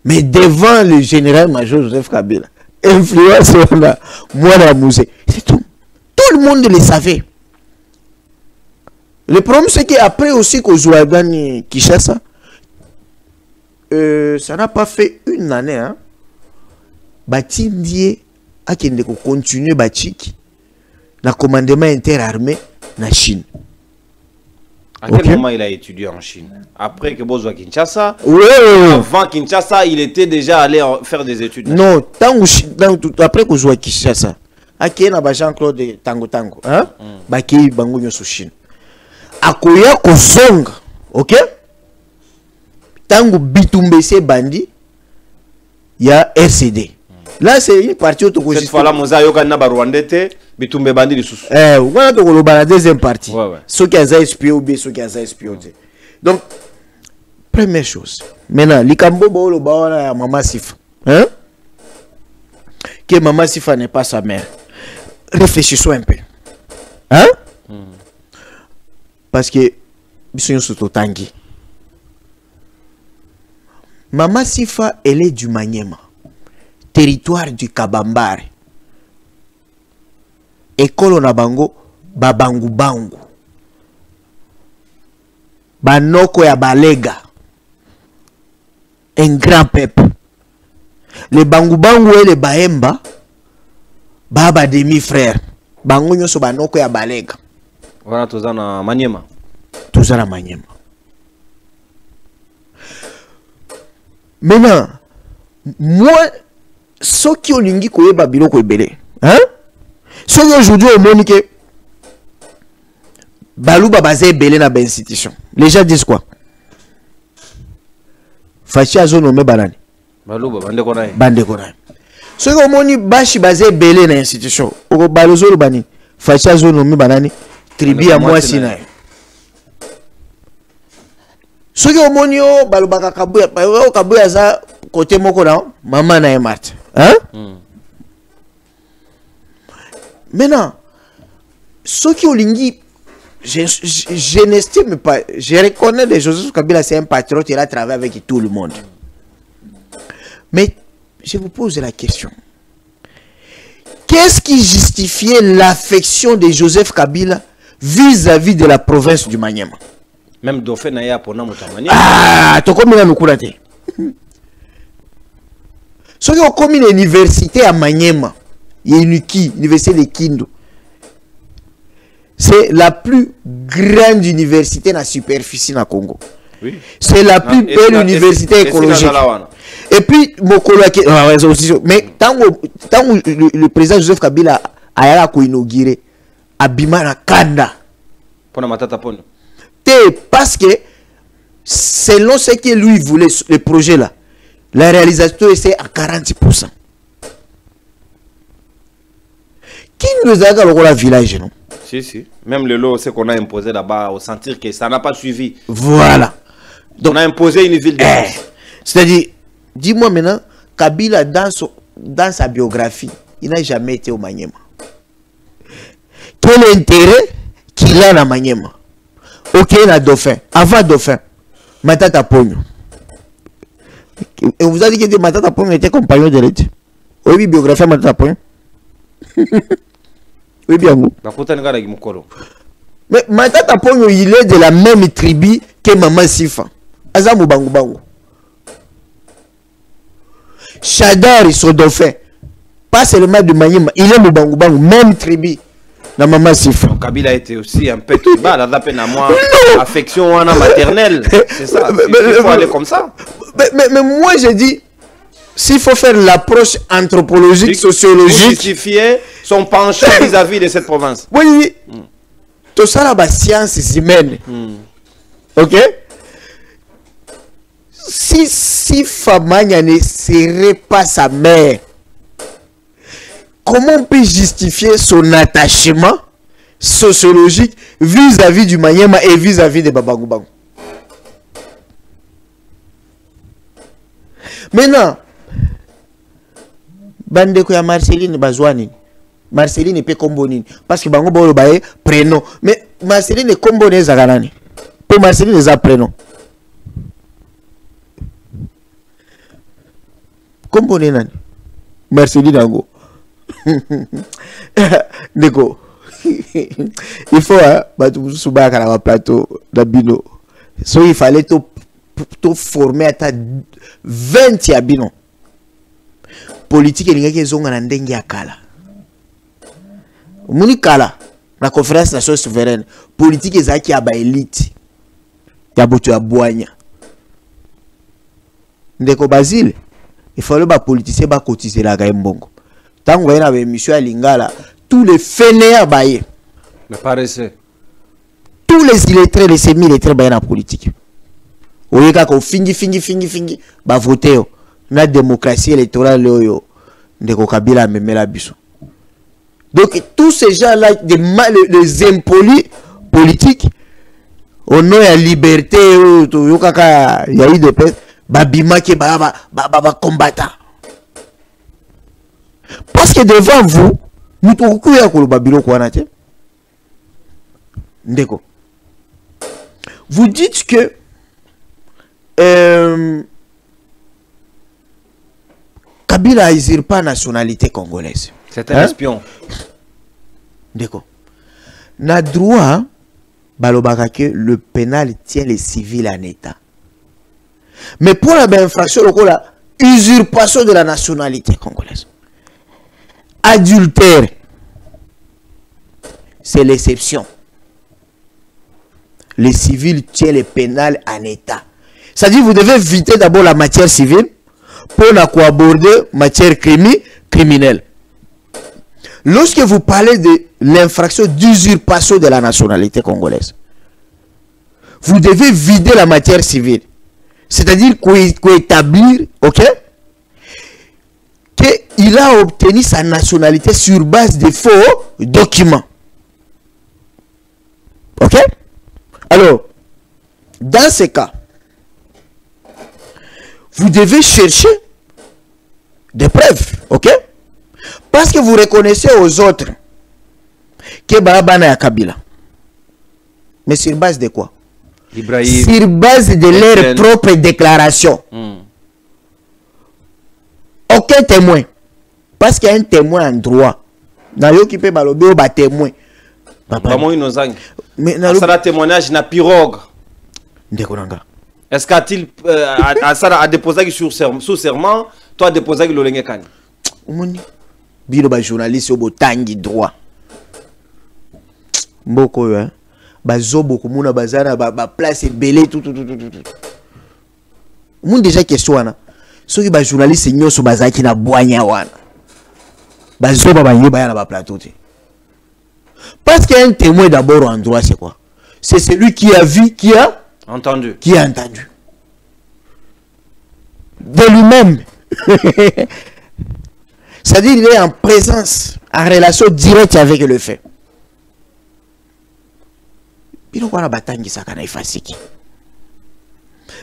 mais devant le général major Joseph Kabila, influence on a, moi la Moussa, c'est tout. Tout le monde le savait. Le problème c'est qu'après aussi que Zouagani Kishasa, ça n'a pas fait une année. Hein? Batindie a continué Batchiki, le commandement interarmé na Chine. À quel moment il a étudié en Chine? Après que Bozo à Kinshasa? Oui. Avant Kinshasa, il était déjà allé faire des études. Non, après que Bozo à Kinshasa, à Jean-Claude Tango Tango, hein? Baki Bango Nyoso Chine. Akoya Kozonga, ok? Tango Bitumbese Bandi, il y a RCD. Là, c'est une partie où cette fois-là, Moussa Yokana Barwandete, Bitumbe Bandi de Soussou. Voilà, donc on la deuxième partie. Ouais. Ceux qui ont espié ou bien ceux qui ont espié. Donc, première chose. Maintenant, Likambo Bolo Bawana Mama Sifa. Hein? Que Mama Sifa n'est pas sa mère. Réfléchissons un peu. Hein? Parce que Bisson Sototangi. Mama Sifa, elle est du Maniema. Territoire du Kabambare. École Nabango, Babangu Bangu. Banoko ya Balega. Un grand peuple. Les Bangu Bangu et les Baemba, Baba demi-frère. Bangu nyoso Banoko ya Balega. Voilà, tout ça na Maniema. Tout ça na Maniema. Maintenant, moi, ceux qui ont lingi koye babilo koye belé, hein? Ceux qui aujourd'hui ont moniqué, balou babazé belé na ben institution. Les gens disent quoi? Fachi a zone nommé banani. Balou babande konaye. Bande konaye. Ceux qui ont moni bashi bazé belé na institution. Oko balou zone bani. Fachi a zone nommé banani. Tribu à moi sinaye. Ceux qui ont moni balou baka kabuya, kabuya za côté moko là, maman na Mart. Hein? Maintenant, ceux qui ont l'ingui, je n'estime pas, je reconnais que Joseph Kabila c'est un patriote, il a travaillé avec tout le monde. Mais je vous pose la question. Qu'est-ce qui justifiait l'affection de Joseph Kabila vis-à-vis de la province du Maniema? Même Dauphin n'a pas de ah, tu connais le courant. Ceux qui ont commis l'université à Maniema, il y a l'université de Kindu. C'est la plus grande université dans la superficie dans Congo. Oui. C'est la plus belle université écologique. Et puis, mais tant que le président Joseph Kabila a inauguré Abimana Kanda. Parce que selon ce que lui voulait, le projet là, la réalisation est à 40%. Qui nous a gagné le village, non? Si. Même le lot, c'est qu'on a imposé là-bas, au sentir que ça n'a pas suivi. Voilà. Donc, on a imposé une ville de c'est-à-dire, dis-moi maintenant, Kabila, dans sa biographie, il n'a jamais été au Maniema. Quel intérêt qu'il a dans Maniema? Ok, il a Dauphin. Avant Dauphin, Matata Pogno. Et vous avez dit que Matata Pogno était compagnon de l'étude. Oui, biographie Matata Pogno. Oui, bien vous. Mais Matata Pogno, il est de la même tribu que Maman Sifa. Azamou Bangu Bangu. Chadar et son Dauphin. Pas seulement de Maniema, il est Moubangu Bangu, même tribu. La Maman Sifa. Kabila était aussi un peu tribal, à la peine à moi. Affection maternelle. C'est ça. Il faut aller comme ça. Mais moi, je dis. S'il faut faire l'approche anthropologique, sociologique, pour justifier son penchant vis-à-vis de cette province. Oui. Tout ça là, sciences humaines. Ok? Si Famagna ne serait pas sa mère, comment on peut justifier son attachement sociologique vis-à-vis du Maniema et vis-à-vis de Babangu Bangu? Maintenant, Bandeko ya Marceline Bazouani. Marceline est combonine. Parce que Bango Bolo Baye prénom. Mais Marceline est combonée Zaganani. Pour Marceline est un prénom. Combonée Nani. Marceline Ango. Deko. Il faut, Soubaka na plateau d'Abino. So il fallait tout former à 20 Abino. Politique et les gens en ndenge ya kala. Muni kala na conférence nationale souveraine politique ezaki aba élite ya boto ya boanya. Ndeko Basile il fallait ba politicien ba cotiser la ga mbongo. Tango ba na émission ya Lingala tous les fainéants baye. Le paresseux. Tous les illettrés les semi-illettrés ba na politique. Oyeka ko fingi ba voter. La démocratie électorale de Kabila memela biso. Donc tous ces gens-là, les impolis politiques, au nom de la liberté, il y a eu des personnes, babima qui combattant. Parce que devant vous, nous vous dites que Kabila n'exerce pas la nationalité congolaise. C'est un espion. D'accord. Na droit, balobaka que le pénal tient les civils en état. Mais pour la infraction, la usurpation de la nationalité congolaise. Adultère, c'est l'exception. Les civils tiennent le pénal en état. C'est-à-dire vous devez éviter d'abord la matière civile pour aborder matière criminelle. Lorsque vous parlez de l'infraction d'usurpation de la nationalité congolaise, vous devez vider la matière civile. C'est-à-dire qu'établir, ok, qu'il a obtenu sa nationalité sur base de faux documents. Ok? Alors, dans ce cas, vous devez chercher des preuves, ok? Parce que vous reconnaissez aux autres que Barabana ya Kabila. Mais sur base de quoi? Sur base de leur propre déclaration. Aucun témoin. Parce qu'il y a un témoin en droit. Dans le qui peut balober au témoin. Mais ça a témoignage na pirogue. Est-ce qu'a-t-il a déposé sous serment, toi déposé le Lengekani? Bino ba journaliste au botangi droit. Mboko yo hein. Bazobo komuna bazana ba place belé tout. Moun déjà question wana. Soki ba journaliste nyoso bazaki na boanya wana. Bazoba ba yeba na ba plateau te. Parce qu'il y a un témoin d'abord en droit, c'est quoi? C'est celui qui a vu, qui a entendu. Qui a entendu. De lui-même. C'est-à-dire qu'il est en présence, en relation directe avec le fait.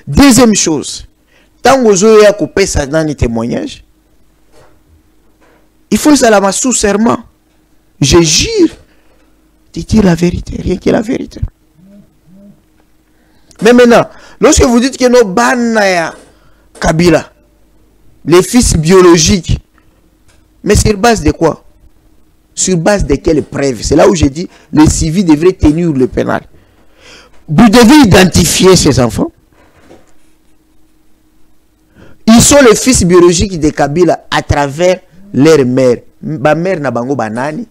Deuxième chose, tant que vous avez coupé ça dans les témoignages, il faut ça la sous serment. Je jure de dire la vérité, rien que la vérité. Mais maintenant, lorsque vous dites que nos Banaya Kabila, les fils biologiques, mais sur base de quoi? Sur base de quelles preuves? C'est là où j'ai dit les civils devraient tenir le pénal. Vous devez identifier ces enfants. Ils sont les fils biologiques de Kabila à travers leur mère. Ma mère n'a bango banani.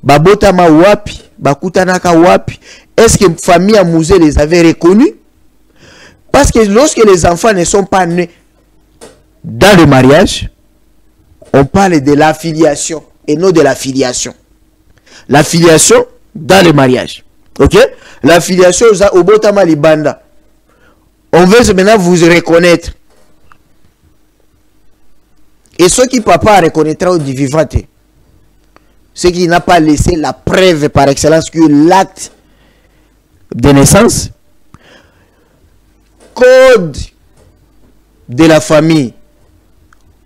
Babotama wapi, bakutanaka wapi. Est-ce que famille à Mouzé les avait reconnus? Parce que lorsque les enfants ne sont pas nés dans le mariage, on parle de l'affiliation et non de la filiation. La filiation dans le mariage. Ok? La filiation au Botama Libanda. On veut maintenant vous reconnaître. Et ce qui papa reconnaîtra au vivant, ce qui n'a pas laissé la preuve par excellence que l'acte de naissance, code de la famille,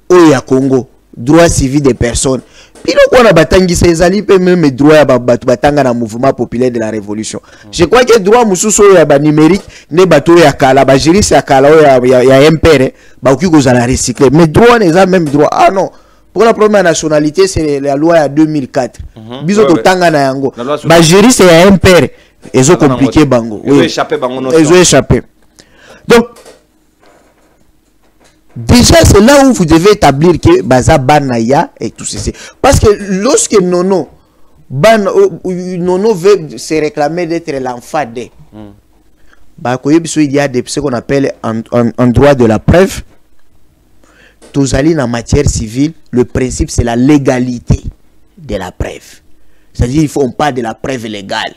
Oya Congo, droit civil des personnes. Puis nous, on a batangi ces alliés, même droit à batanga dans le mouvement populaire de la révolution. Je crois que droit mususo ya numérique, ne bateau ya kala, ba jiris ya kala, ya MPR, ba oki ko la recycler. Mais droit n'est pas même droit. Ah non. Pour la première nationalité, c'est la loi de 2004. Biso to tanga na yango. Ba jiris c'est ya MPR. Ils ont compliqué bango. Ils ont échappé bango. Ils ont échappé. Donc déjà, c'est là où vous devez établir que Baza Banaya et tout ceci. Parce que lorsque Nono veut se réclamer d'être l'enfant de, il y a ce qu'on appelle en droit de la preuve. Tous allés en matière civile, le principe c'est la légalité de la preuve. C'est-à-dire on parle de la preuve légale.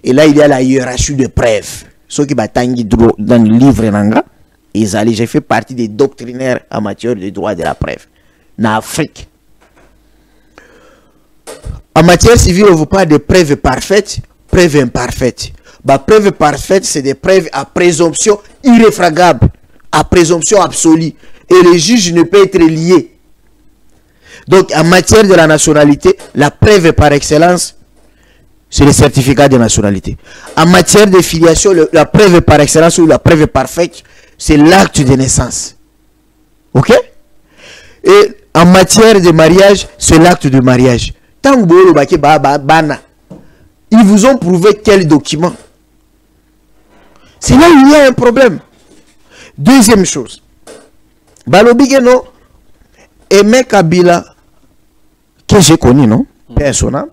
Et là, il y a la hiérarchie de preuves. Ceux qui battent dans le livre Nanga. J'ai fait partie des doctrinaires en matière de droit de la preuve. En Afrique. En matière civile, on vous parle de preuves parfaites, preuves imparfaites. Preuves parfaites, c'est des preuves à présomption irréfragable, à présomption absolue. Et le juge ne peut être lié. Donc, en matière de la nationalité, la preuve par excellence, c'est le certificat de nationalité. En matière de filiation, la preuve par excellence ou la preuve parfaite, c'est l'acte de naissance. Ok? Et en matière de mariage, c'est l'acte de mariage. Tant que ils vous ont prouvé quel document? C'est là où il y a un problème. Deuxième chose. Balobigeno, Aimé Kabila, que j'ai connu, non? Personnel.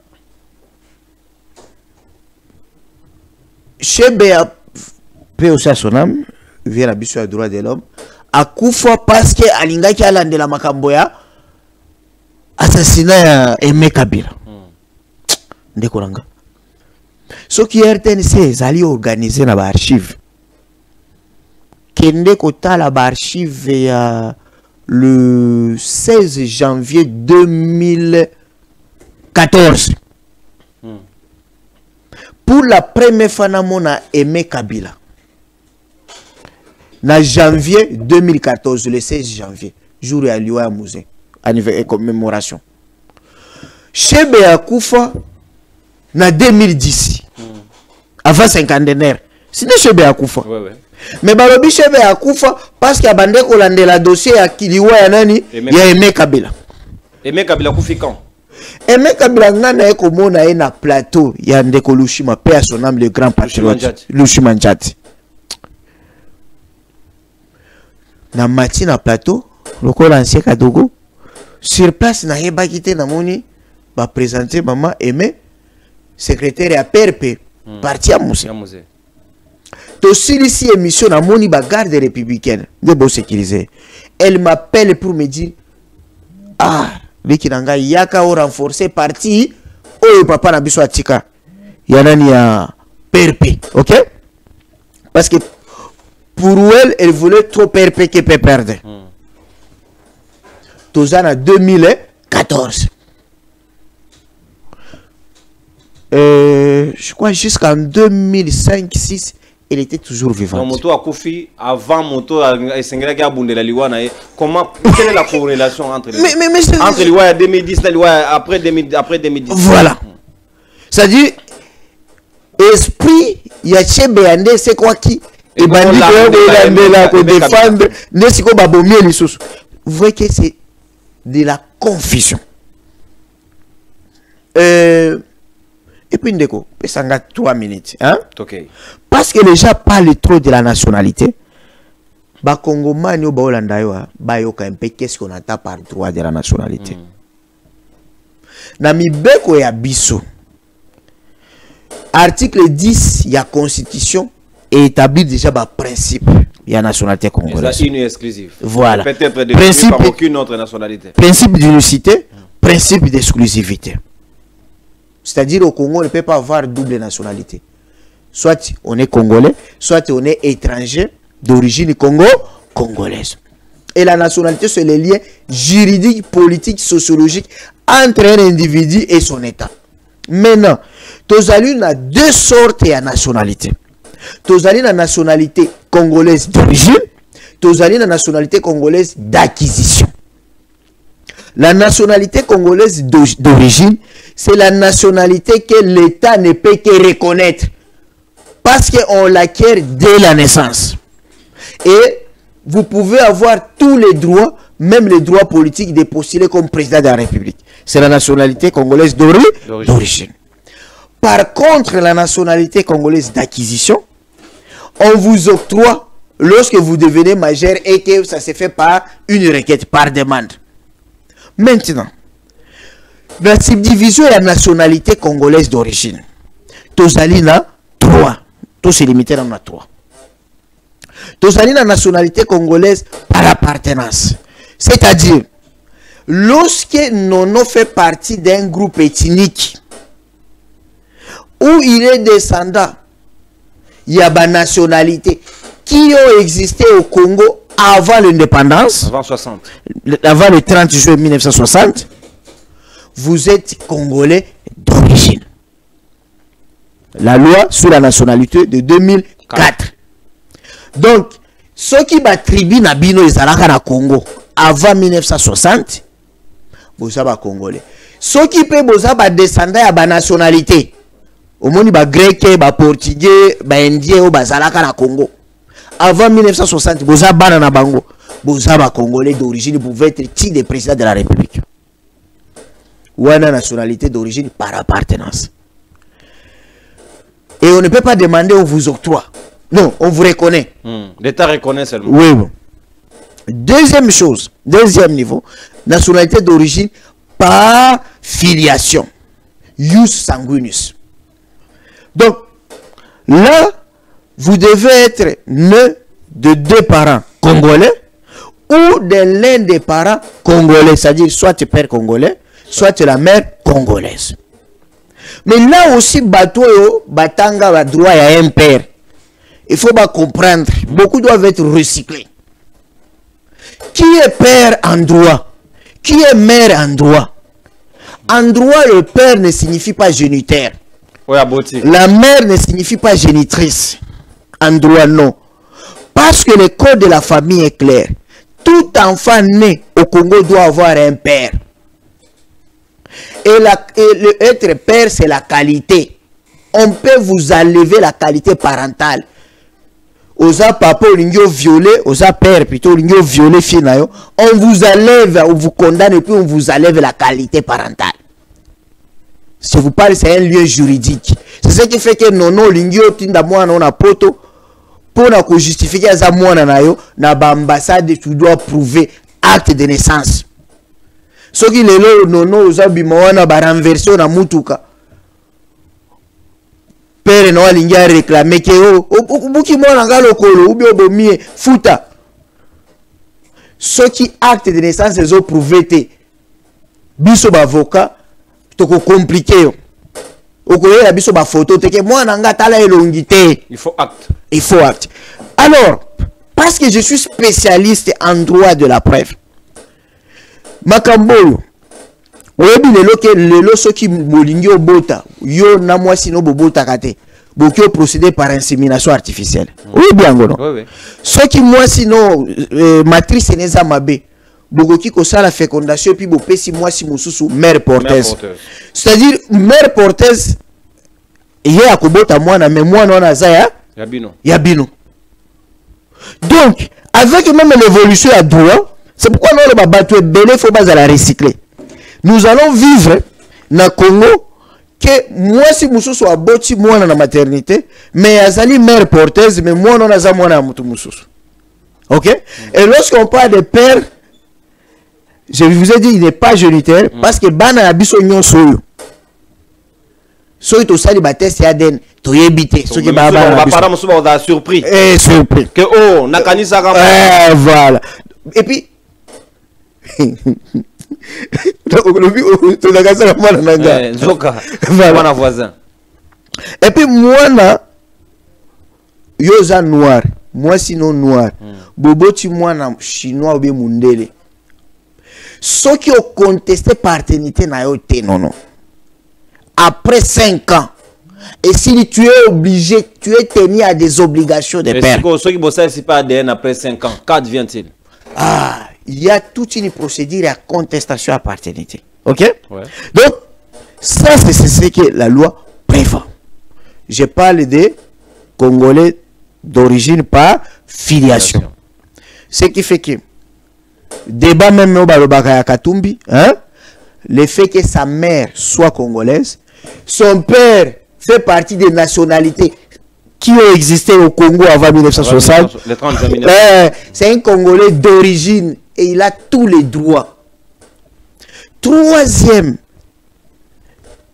Chez Béa, P.O.C. Sonam, vient à Bissou à droit de l'homme, à Koufa parce que Alinga qui a landé la Makamboya, assassinat Aimé Kabila. Ndekolanga. Ce qui est RTNC, ils allaient organiser la archive. Kende Kota la archive le 16 janvier 2014. Pour la première fois, on a Aimé Kabila. en janvier 2014, le 16 janvier, jour à Liwa à Musée, anniversaire et commémoration. Chebe Akoufa, en 2010, avant cinquantenaire, c'est Chebe Akoufa. Mais Balobi Chebe Akoufa, parce qu'il y a bandé Kolande la dossier à Kiliwa ya nani, il y a Aimé Kabila. Aimé Kabila Koufi quand? Aimé Kabila ngana eko mona na plateau, il y a Ndeko Lushima, paix à son âme, le grand patriote. Lushima Njati. Na mati na plateau, loko l'ancien Kadogo, sur place na yeba kite na moni, ba présenter maman Aimé, secrétaire à PRP, parti à Moussé. Aussi ici émission na moni ba garde républicaine, de beau sécurisé. Elle m'appelle pour me dire ah, Likinanga yaka o renforcer parti, oh papa na biso atika. Yanani ya PRP, OK? Parce que pour elle, elle voulait trop PRP que peut perdre. Tozana 2014. Je crois jusqu'en 2005-6, elle était toujours vivante. Moto a Koufi, avant Moto a Sengela Abundela Liwa, comment, quelle est la corrélation entre les deux? Entre Liwa 2010 et Liwa après 2010. Voilà. C'est-à-dire, esprit, il y a Chebéandé, c'est quoi qui? Et bandit pour défendre, vous voyez que c'est de la confusion. Et puis, Ndeko, ça a 3 minutes. Hein? Okay. Parce que les gens parlent trop de la nationalité. Bah, Congo, Mani, qu'est-ce qu'on entend par droit de la nationalité? Namibeko et Abisso. Article 10, il y a Constitution et établit déjà par principe. Il y a nationalité congolaise. C'est une exclusive. Voilà. Peut-être défini par aucune autre nationalité. Principe d'unicité, principe d'exclusivité. C'est-à-dire au Congo, on ne peut pas avoir double nationalité. Soit on est congolais, soit on est étranger d'origine congolaise. Et la nationalité, c'est le lien juridique, politique, sociologique entre un individu et son État. Maintenant, Tozali a deux sortes de nationalité. Tozali la nationalité congolaise d'origine, Tozali la nationalité congolaise d'acquisition. La nationalité congolaise d'origine, c'est la nationalité que l'État ne peut que reconnaître parce qu'on l'acquiert dès la naissance. Et vous pouvez avoir tous les droits, même les droits politiques, de postuler comme président de la République. C'est la nationalité congolaise d'origine. Par contre, la nationalité congolaise d'acquisition, on vous octroie lorsque vous devenez majeur et que ça se fait par une requête, par demande. Maintenant, la subdivision de la nationalité congolaise d'origine, Tozali na 3. Tout c'est limité dans la 3. Tozali la nationalité congolaise par appartenance. C'est-à-dire, lorsque Nono fait partie d'un groupe ethnique où il est descendant, il y a des nationalités qui ont existé au Congo avant l'indépendance. Avant 60. Avant le 30 juin 1960. Vous êtes Congolais d'origine. La loi sur la nationalité de 2004. Donc, ceux qui battribent na bino ezalaka na Congo avant 1960, vous êtes Congolais. Ceux qui peuvent vous descendre à la nationalité, au monde ba grec, ba portugais, ba indien ou ba zalaka na Congo. Avant 1960, vous êtes na bango, vous êtes Congolais d'origine, vous pouvez être qui des présidents de la République. Ou une nationalité d'origine par appartenance. Et on ne peut pas demander, on vous octroie. Non, on vous reconnaît. L'État reconnaît seulement. Oui, bon. Deuxième chose, deuxième niveau, nationalité d'origine par filiation. Ius sanguinis. Donc, là, vous devez être né de deux parents congolais ou de l'un des parents congolais. C'est-à-dire, soit tu es père congolais, soit tu es la mère congolaise. Mais là aussi, bateau, batanga, a droit à un père. Il faut pas comprendre. Beaucoup doivent être recyclés. Qui est père en droit? Qui est mère en droit? En droit, le père ne signifie pas géniteur. Oui, la mère ne signifie pas génitrice. En droit, non. Parce que le code de la famille est clair. Tout enfant né au Congo doit avoir un père. Et être père, c'est la qualité. On peut vous enlever la qualité parentale. Osa papa olingio violé, osa père plutôt olingio violé finayo, on vous enlève, on vous condamne et puis on vous enlève la qualité parentale. Si vous parlez, c'est un lieu juridique. C'est ce qui fait que nono olingio tinda mwana on a poto pour na justifier za mwana nayo na ba ambassade tu dois prouver acte de naissance. Ce qui lelo nono osa bimwana ba renverser na mutuka. Père no alingia réclamer que buki mwana ngalo kolo ubi obomie futa. Ce qui acte de naissance les ont prouvé te biso ba avocat toko compliqué yo. Okoye la biso ba photo te que mwana nga tala elongité. Il faut acte. Il faut acte. Alors, parce que je suis spécialiste en droit de la preuve. Makambo oyebi lelo soki molingi obota yo na mwasi no bobota kate bokyo procéder par insémination artificielle. Oui bien ngono. Oui. Soki mwasi no matrice neza mabe bokoki ko sala fécondation puis bopesi mwasi mususu mère porteuse. C'est-à-dire mère porteuse ye akobota mwana mais mwana wana za yabino. Donc avec même l'évolution à droit, c'est pourquoi nous le bateau belé faut pas la recycler. Nous allons vivre na Congo que moi si mususu aboti mwana na maternité mais azali mère porteuse mais moi non aza mwana mutu mususu. OK? Et lorsqu'on parle de père, je vous ai dit il n'est pas génitaire parce que bana na biso nyonso yo. So to sali ba test ya den to yebite so ke ba para musuba on surpris. Surpris. Que oh nakanisa ka. Voilà. Et puis et puis moi yoza noir moi sinon noir boboti moi na chinois ou bien mundele ceux qui ont contesté paternité na yo te non après 5 ans et si tu es obligé tu es tenu à des obligations de père ceux qui bossent c'est pas ADN après 5 ans qu'advient-il? Il y a toute une procédure à contestation à paternité. OK? Ouais. Donc, ça, c'est ce que la loi prévoit. Je parle des Congolais d'origine par filiation. Ce qui fait que, débat même au Balobaka Katumbi, le fait que sa mère soit congolaise, son père fait partie des nationalités qui ont existé au Congo avant 1960. C'est un Congolais d'origine et il a tous les droits. Troisième,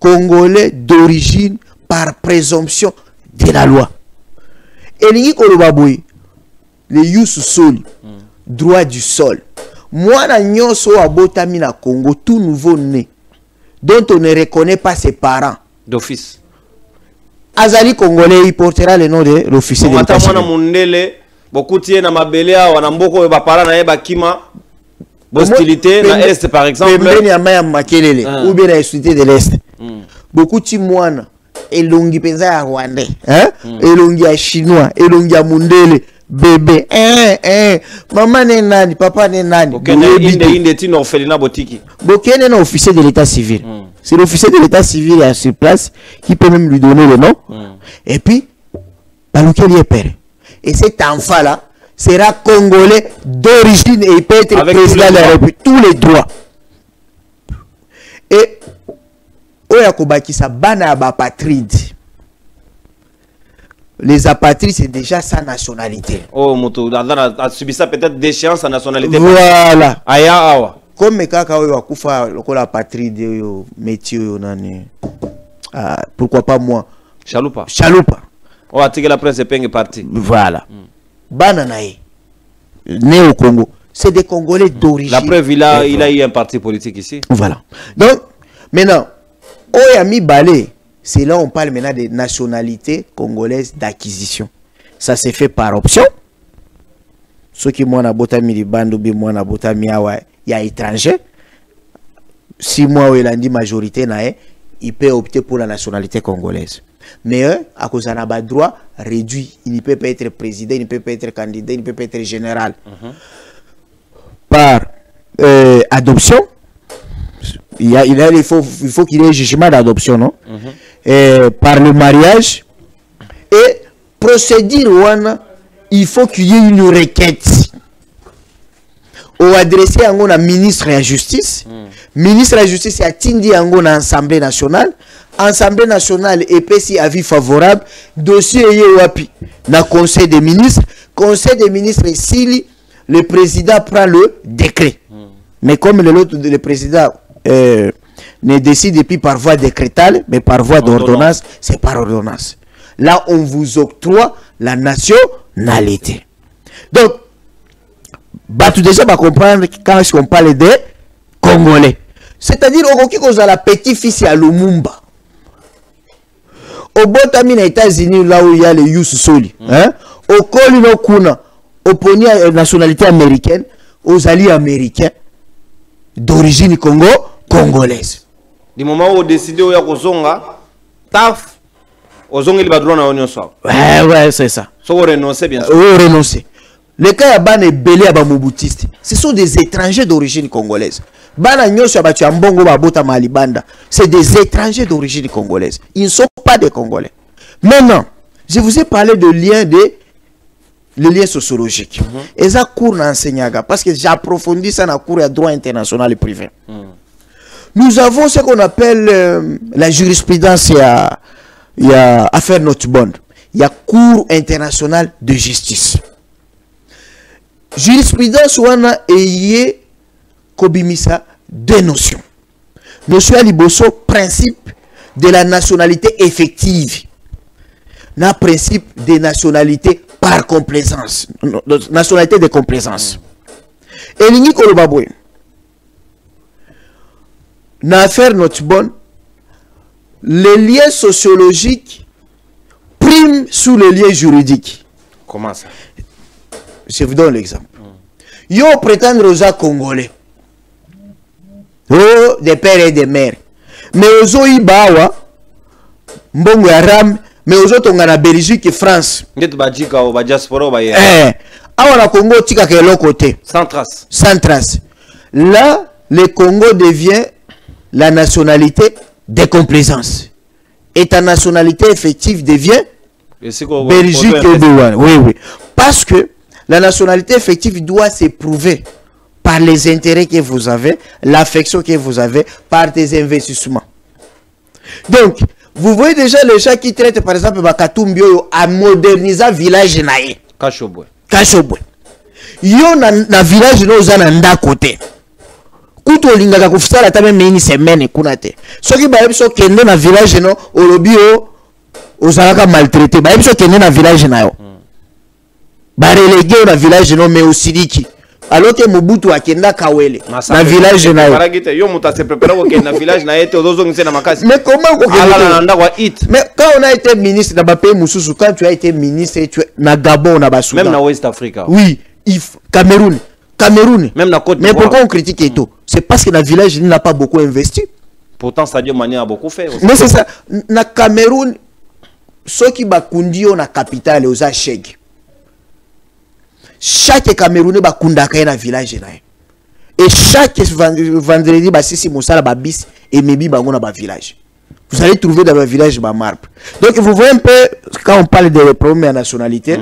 Congolais d'origine par présomption de la loi. Et le yus sol, droit du sol. Moi, na nyonso abotami na Congo, tout nouveau né, dont on ne reconnaît pas ses parents. D'office. Azali Congolais, il portera le nom de l'officier de l'État civil. Hostilité na Est par exemple. Ou bien la hostilité de l'Est. Beaucoup de moines, elongi penza ya Rwandais, elongi ya Chinois, elongi ya Mundele, bébé, maman n'est nani, papa n'est nani. Bokene na officier de l'État civil. C'est l'officier de l'État civil à sur place qui peut même lui donner le nom. Et puis, Balouké est père. Et cet enfant-là sera congolais d'origine et il peut être avec président de la République. Tous les droits. Et, Oyakobaki bana apatride. Les apatrides, c'est déjà sa nationalité. Oh, Moto, a subi ça peut-être déchéance sa nationalité. Voilà. Aya awa. Comme mes kaka wakufa lokola apatride yo métier yo nani. Pourquoi pas moi? Chaloupa. Chaloupa. Oh, atique la presse est parti. Voilà. Bananae. Né au Congo. C'est des Congolais d'origine. La preuve, il a eu un parti politique ici. Voilà. Donc, maintenant, Oyami Balé, c'est là on parle maintenant des nationalités congolaises d'acquisition. Ça s'est fait par option. Ceux qui m'ont abotami les bandes ou bien m'ont abotami il y a étranger. Si moi ou il a dit majorité il peut opter pour la nationalité congolaise. Mais à cause d'un droit réduit, il ne peut pas être président, il ne peut pas être candidat, il ne peut pas être général. Par adoption, il faut qu'il y ait un jugement d'adoption, non? Par le mariage et procédure, il faut qu'il y ait une requête au adressé à un ministre de la justice. Ministre de la justice a tindi à une assemblée nationale. Assemblée nationale et si avis favorable, dossier est wapi na conseil des ministres. Conseil des ministres, si le président prend le décret. Mais comme le président ne décide plus par voie décrétale, mais par voie d'ordonnance, c'est par ordonnance. Là, on vous octroie la nationalité. Donc, tout déjà va comprendre quand on parle des Congolais. C'est-à-dire, on a la petit-fils à Lumumba. Au Botami, aux États-Unis, là où il y a les Youssou Soli, au Kolino Kuna, au Pony nationalité américaine, aux alliés américains d'origine congolaise. Du moment où on décide de taf, aux ongles de droit na soir. Ouais, c'est ça. So renoncer bien sûr. Renoncer. Les cas est belé à Bamoubutiste. Ce sont des étrangers d'origine congolaise. C'est des étrangers d'origine congolaise. Ils ne sont pas des Congolais. Maintenant, je vous ai parlé de les liens sociologiques. Et ça court dans Senyaga parce que j'approfondis ça dans le cours de droit international et privé. Nous avons ce qu'on appelle la jurisprudence. Il y a affaire Notbond. Il y a cours international de justice. Jurisprudence wana eye kobimisa deux notions. Notion liboso principe de la nationalité effective. Na principe de nationalité par complaisance. Nationalité de complaisance. Et l'ini kolobabwe. Na affaire Notbon, les liens sociologiques priment sous les liens juridiques. Comment ça? Je vous donne l'exemple. Yo prétendre aux Congolais. Oh, des pères et des mères. Mais aux Ibawa, Mbongo Aram, mais aux autres, on a la Belgique et France. Awa Congo, tika ke l'autre côté. Sans trace. Sans trace. Là, le Congo devient la nationalité de complaisance. Et ta nationalité effective devient Belgique et Douane. Oui, oui. Parce que la nationalité effective doit s'éprouver par les intérêts que vous avez, l'affection que vous avez, par des investissements. Donc, vous voyez déjà les gens qui traitent par exemple Bakatumbio à moderniser le village naïe. Kachobwe. Kachobwe. Yo na village no za na nda côté. Kuto lingaka kufisala ta même une semaine kunate. Soki ba biso kende na village no olobio ozalaka maltraité. Ba biso kende na village na yo. Ba relégué au village non mais aussi diki. Alors que Mobutu akenda Kawele na village na yo. Yo muta se prépare ko na village na yeto ozozo ngise na makasi. Mais comment ko kende? Mais quand on a été ministre dans pays Moussoussou, quand tu as été ministre na Gabon na Basoudan. Même na West Africa. Oui, Cameroun. Même na Côte d'Ivoire. Mais pourquoi on critique Eto? C'est parce que le village n'a pas beaucoup investi. Pourtant Sadio Mané a beaucoup fait aussi. Mais c'est ça. Na Cameroun, ceux qui bakundi na capitale aux Acheg. Chaque Camerounais va kundaka na village na. Et chaque vendredi ba sisi mosala ba bis et mebi bango na ba village. Vous allez trouver dans le village ba marbre. Donc vous voyez un peu quand on parle des problèmes de nationalité,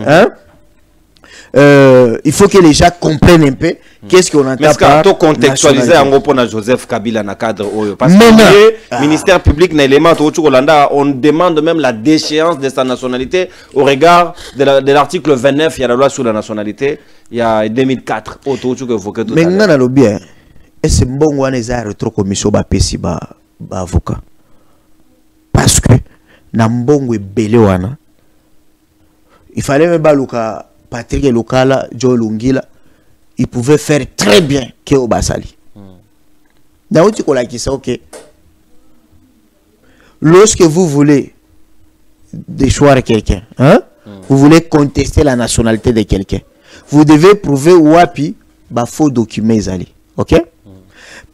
il faut que les gens comprennent un peu qu'est-ce qu'on entend par to contextualiser en pour Joseph Kabila na cadre oyo parce que le ministère public na élément to Holanda on demande même la déchéance de sa nationalité au regard de l'article 29 il y a la loi sur la nationalité il y a 2004 auto que évoqué tout à l'heure. Mais na lobi et c'est bon wana za retro commission ba pesi ba avocat parce que na mbongo ebele wana il fallait même baluka Patrick Lokala, Joe Lungila, ils pouvaient faire très bien que au Basali. Lorsque vous voulez déchoir quelqu'un, vous voulez contester la nationalité de quelqu'un, vous devez prouver wapi ba faux document zali. OK?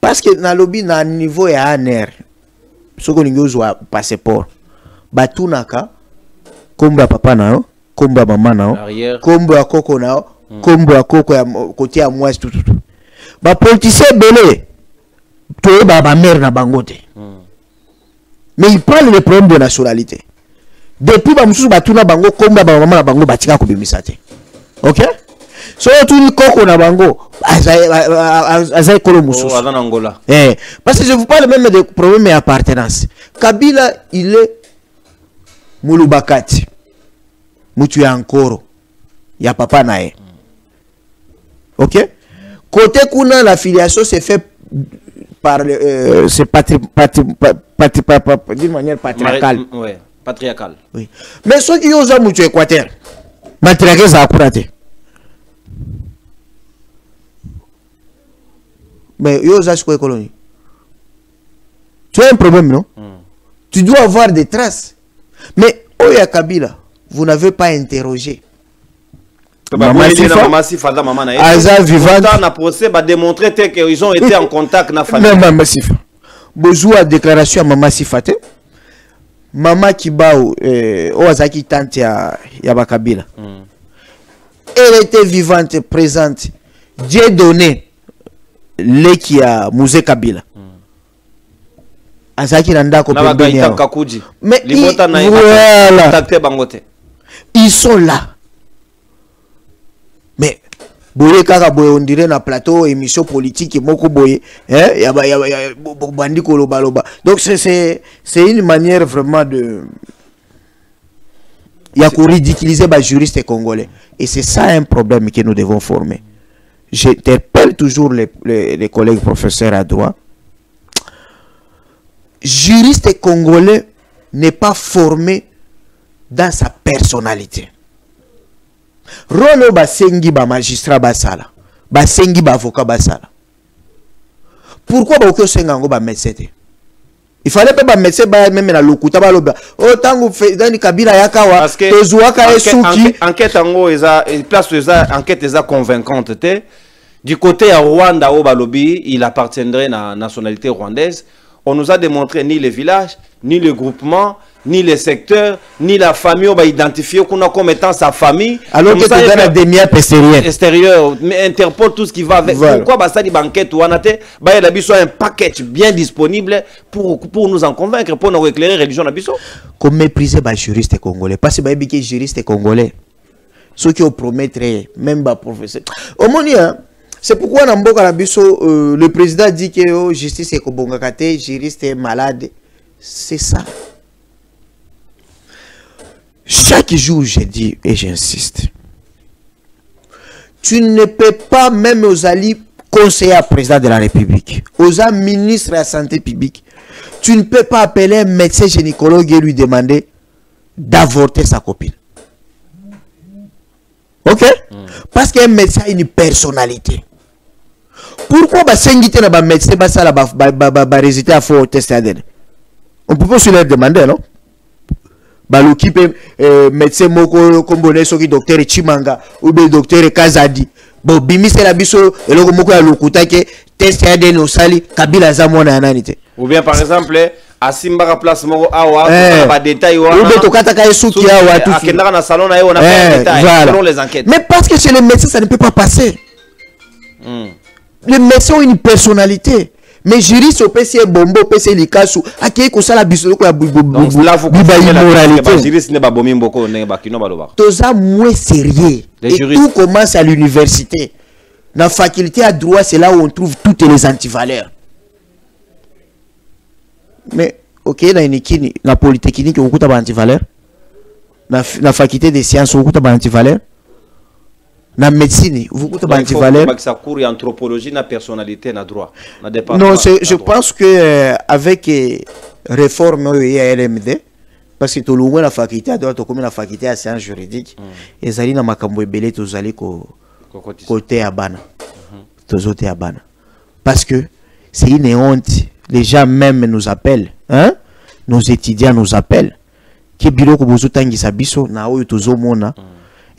Parce que dans le lobby, dans le niveau et ANR, ce qu'on a passeport, batunaka kombo ya papa na yo, kombo ya mama na yo, kombo ya koko na yo, kombo ya koko ya côté ya mwasi tout. Ba politicien belé to ba mère na bangote. Mais il parle le problème de nationalité. Depuis ba mususu batuna bango kombo ya ba mama na bango batika ko bimisa te. OK? So tout le koko na bango azay kolo mususu. Parce que je vous parle même des problèmes d'appartenance. Kabila il est Mulubakati. Mutu ya Nkoro. Ya papa nae. OK? Côté kuna la filiation se fait par c'est d'une manière patriarcale. Oui, patriarcale. Oui. Mais ceux qui osent mutu Équateur. Matriarcat ça akurate. Mais yo osent quoi colonie. Tu as un problème non? Tu dois avoir des traces. Mais Oya Kabila, vous n'avez pas interrogé. Maman Sifa, Aza vivante. Na procès va démontrer qu'ils ont été en contact na famille. Maman Sifa. Besoin de déclaration à Maman Sifa. Maman Kibao, Oazaki tante ya Bakabila. Elle était vivante, présente. Dieu donné l'équipe à Musée Kabila. Azaki nanda ko pembeni. Mais voilà. Ils sont là. Mais boye kaka boye on dirait na plateau émission politique moko boye ya bandi ko loba loba. Donc c'est une manière vraiment de ya ko ridiculiser ba juristes congolais et c'est ça un problème que nous devons former. J'interpelle toujours les collègues professeurs à droit. Juriste congolais n'est pas formé dans sa personnalité. Rolo basengi ba magistrat basala, basengi ba avocat basala. Pourquoi ba okosenga ba médecin? Il fallait pas ba médecin ba même na lokuta ba loba. Oh tangu dans Kabila yakawa tozuaka esuki enquête ngo eza place eza enquête eza convaincante te. Du côté à Rwanda au Balobi, il appartiendrait à la nationalité rwandaise. On nous a démontré ni les villages, ni le groupement, ni les secteurs, ni la famille. On va identifier comme étant sa famille. Alors que tu as la demi-heure extérieure. Mais Interpol, tout ce qui va avec. Voilà. Pourquoi ça dit banquette ou anate? Il y a un package bien disponible pour nous en convaincre, pour nous éclairer la religion d'Abisso. Comme mépriser les juristes congolais. Parce que les juristes congolais, ceux qui ont promettre, même les professeurs. Au moins, c'est pourquoi dans le président dit que justice est kobongakate, juriste est malade. C'est ça. Chaque jour, je dis et j'insiste. Tu ne peux pas, même aux alliés conseiller à président de la République, aux ministres de la santé publique, tu ne peux pas appeler un médecin gynécologue et lui demander d'avorter sa copine. Ok? Parce qu'un médecin a une personnalité. Pourquoi basengite na ba médecin basala ba résultat à faux test ADN? On peut pas se leur demander, non? Ba l'occupé médecin moko kombone soki docteur Chimanga ou bien docteur Kazadi. Bon bimi c'est la biso eloko moko ya lokuta ke test ADN osali Kabila za mona nanite. Ou bien par exemple Asimba place moko awa ba détail wana. Ou bien tokata ka esuki awa tout. Akendaka na salon na yo na pas détail selon les enquêtes. Mais parce que chez les médecins ça ne peut pas passer. Les médecins ont une personnalité. Mais juriste au PC bombo PC likasu akei ko sala biso ko ya immoralité. Juriste ne ba bomi mboko ne ba kino ba loba. Toza moins sérieux. Et tout commence à l'université. Dans la faculté à droit, c'est là où on trouve toutes les antivaleurs. Mais OK, dans la polytechnique on kuta ba antivaleurs. Dans la faculté des sciences on kuta ba antivaleurs. La médecine, vous coûtez pas antivaleur. Ça court anthropologie, la personnalité, la droit. Non, je pense que avec réforme LMD, parce que tout le monde la faculté à droit, comme la faculté à sciences juridiques, et ça na makambo ebele tous aller côté à bana, tous autres à bana, parce que c'est une honte. Les gens même nous appellent, hein? Nos étudiants nous appellent. Qui bureau que vous tangi sabiso na oyo tozomona.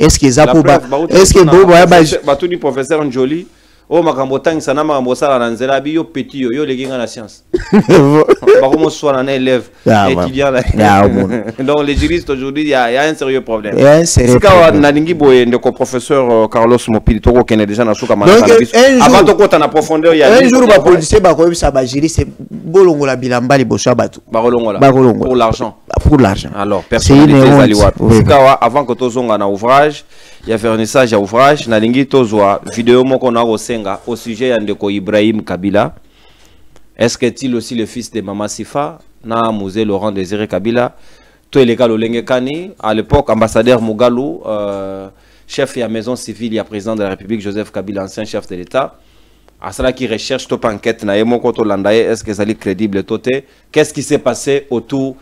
Est-ce que Zapo est-ce que Batou du professeur Njoli Oh makambotang sana makambosala na nzela bi yo petit yo les gars la science. Par contre soit un élève étudiant là. Donc les juristes aujourd'hui il y a un sérieux problème. Il y a un sérieux problème. Na lingi boye ndeko professeur Carlos Mopili toko kene déjà na suka mana na avant to kota na profondeur il y a un jour ba policier ba ko bisa ba juriste bolongo la bilamba liboso batu. Ba rolongo pour l'argent. Pour l'argent. Alors personnalité zaliwa. Sikawa avant que to zonga na ouvrage il y a vernissage à ouvrage na lingi tozwa vidéo moko na rosenga au sujet ya ndeko Ibrahim Kabila. Est-ce qu'est-il aussi le fils de Mama Sifa na Mouzé Laurent Désiré Kabila? Toi les gars Lolenge Kani à l'époque ambassadeur Mugalu chef de la maison civile et président de la République Joseph Kabila ancien chef de l'État. À cela qui recherche top enquête na yemoko to landaye est-ce que ça est crédible toté? Qu'est-ce qui s'est passé autour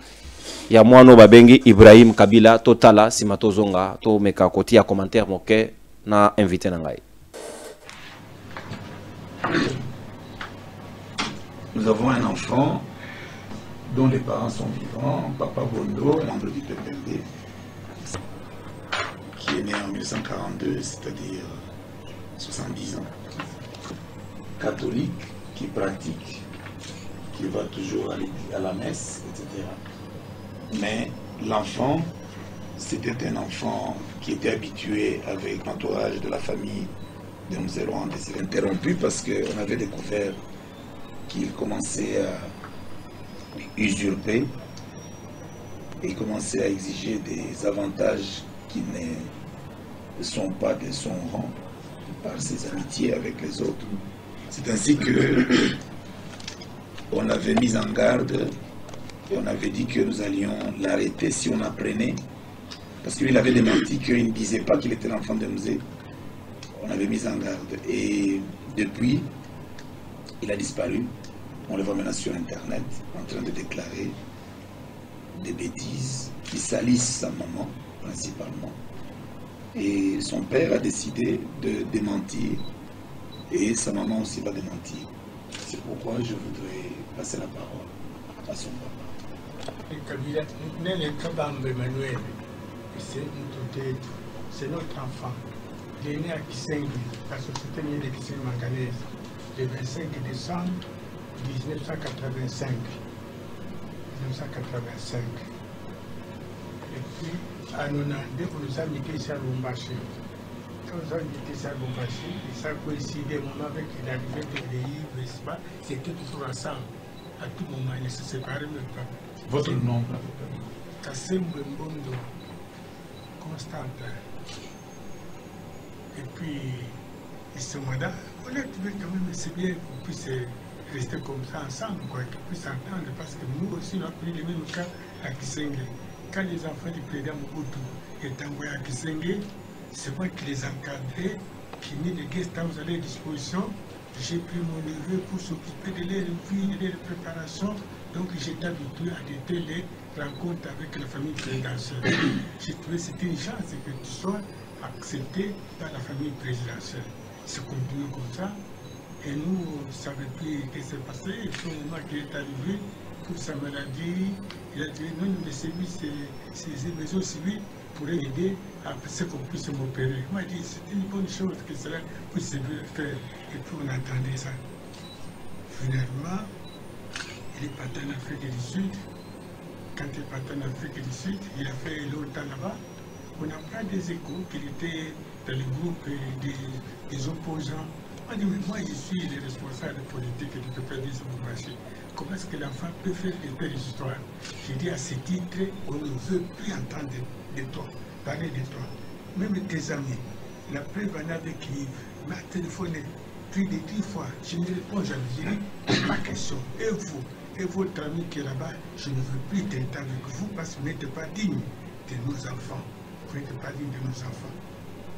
ya mwano babengi Ibrahim Kabila totala simatozonga to meka koti ya commentaire moke na invité na ngai. Nous avons un enfant dont les parents sont vivants, Papa Bondo, membre du PPLD, qui est né en 1942, c'est-à-dire 70 ans. Catholique, qui pratique, qui va toujours à la messe, etc. Mais l'enfant, c'était un enfant qui était habitué avec l'entourage de la famille de M. Laurent Désiré, interrompu parce qu'on avait découvert qu'il commençait à usurper et commençait à exiger des avantages qui ne sont pas de son rang par ses amitiés avec les autres. C'est ainsi que on avait mis en garde et on avait dit que nous allions l'arrêter si on apprenait, parce qu'il avait démenti qu'il ne disait pas qu'il était l'enfant de Mzé. On avait mis en garde et depuis il a disparu. On le voit maintenant sur internet en train de déclarer des bêtises qui salissent sa maman principalement. Et son père a décidé de démentir et sa maman aussi va démentir. C'est pourquoi je voudrais passer la parole à son papa. C'est notre enfant. Il est né à Kisengi, la société minière de Kisengi Manganèse, le 25 décembre 1985. Et puis, à Nonandé, on nous a mis ici à Lombaché. Quand nous avons mis ici à Lombaché, ça a coïncidé avec l'arrivée de l'Ivre, c'était toujours ensemble. À tout moment, ils ne se séparaient même pas. Votre nom? Kassem Mbembondo, Constantin. Et puis, ce mandat, on a trouvé quand même, c'est bien qu'on puisse rester comme ça ensemble, qu'on puisse s'entendre, parce que nous aussi, on a pris le même cas à Kisengue. Quand les enfants du président Mobutu étaient envoyés à Kisengue, c'est moi qui les encadrais, qui mis les guest house à leur disposition. J'ai pris mon neveu pour s'occuper de leur vie, de leur préparation. Donc j'étais habitué à des telles rencontres avec la famille présidentielle. J'ai trouvé que c'était une chance que tu sois accepté dans la famille présidentielle. C'est continué comme ça. Et nous, on ne savait plus ce qui s'est passé. Et puis, au moment qu'il est arrivé, pour sa maladie, il a dit non, les services, ces maisons civiles pourraient aider à ce qu'on puisse m'opérer. Il m'a dit c'est une bonne chose que cela puisse faire. Et puis, on attendait ça. Finalement, il est parti en Afrique du Sud. Quand il est parti en Afrique du Sud, il a fait longtemps là-bas. On n'a pas des échos qu'il était dans le groupe des opposants. On dit, mais moi je suis le responsable politique du PPD sur mon marché. Comment est-ce que l'enfant peut faire des belles histoires? J'ai dit à ce titre, on ne veut plus entendre de toi, parler de toi. Même tes amis, la preuve en avait qui m'a téléphoné plus de 10 fois. Je ne réponds jamais. Je dis, pas question. Et vous, et votre ami qui est là-bas, je ne veux plus traiter avec vous parce que vous n'êtes pas digne de nos enfants. Vous n'êtes pas digne de nos enfants.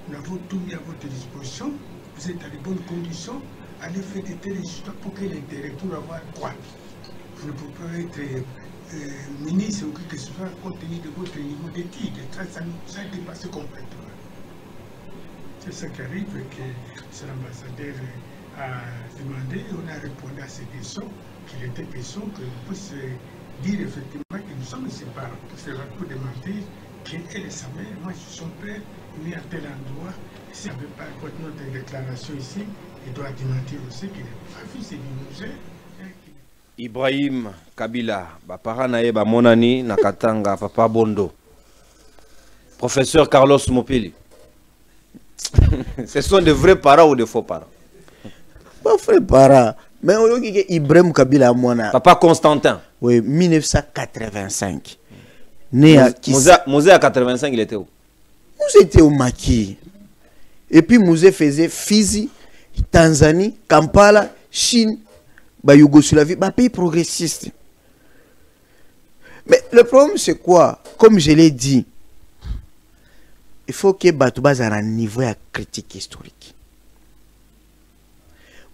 Nous avons tout mis à votre disposition. Vous êtes dans les bonnes conditions. Allez faire des telles histoires pour quel intérêt? Pour avoir quoi? Vous ne pouvez pas être ministre ou quelque chose compte tenu de votre niveau d'études. Ça a dépassé complètement. C'est ça qui arrive que l'ambassadeur a demandé et on a répondu à ces questions, qu'il était question que vous puissiez dire effectivement que nous sommes séparés. C'est pour démentir qu'elle est sa mère, moi je suis son père, né à tel endroit. S'il n'avait pas notre déclaration ici, il doit démentir aussi qu'il est pas fils du musée. Ibrahim Kabila, parent nae monani na Katanga, papa Bondo. Professeur Carlos Mopili. Ce sont de vrais parents ou de faux parents? Pas vrais parents. Mais on dit que Ibrahim Kabila mona. Papa Constantin. Oui, 1985. Né à Mouzé à 85, il était où? Mouzé était au Maki. Et puis Mouzé faisait Fizi, Tanzanie, Kampala, Chine, Yougoslavie, pays progressiste. Mais le problème c'est quoi? Comme je l'ai dit, il faut que Batouba ait un niveau de critique historique.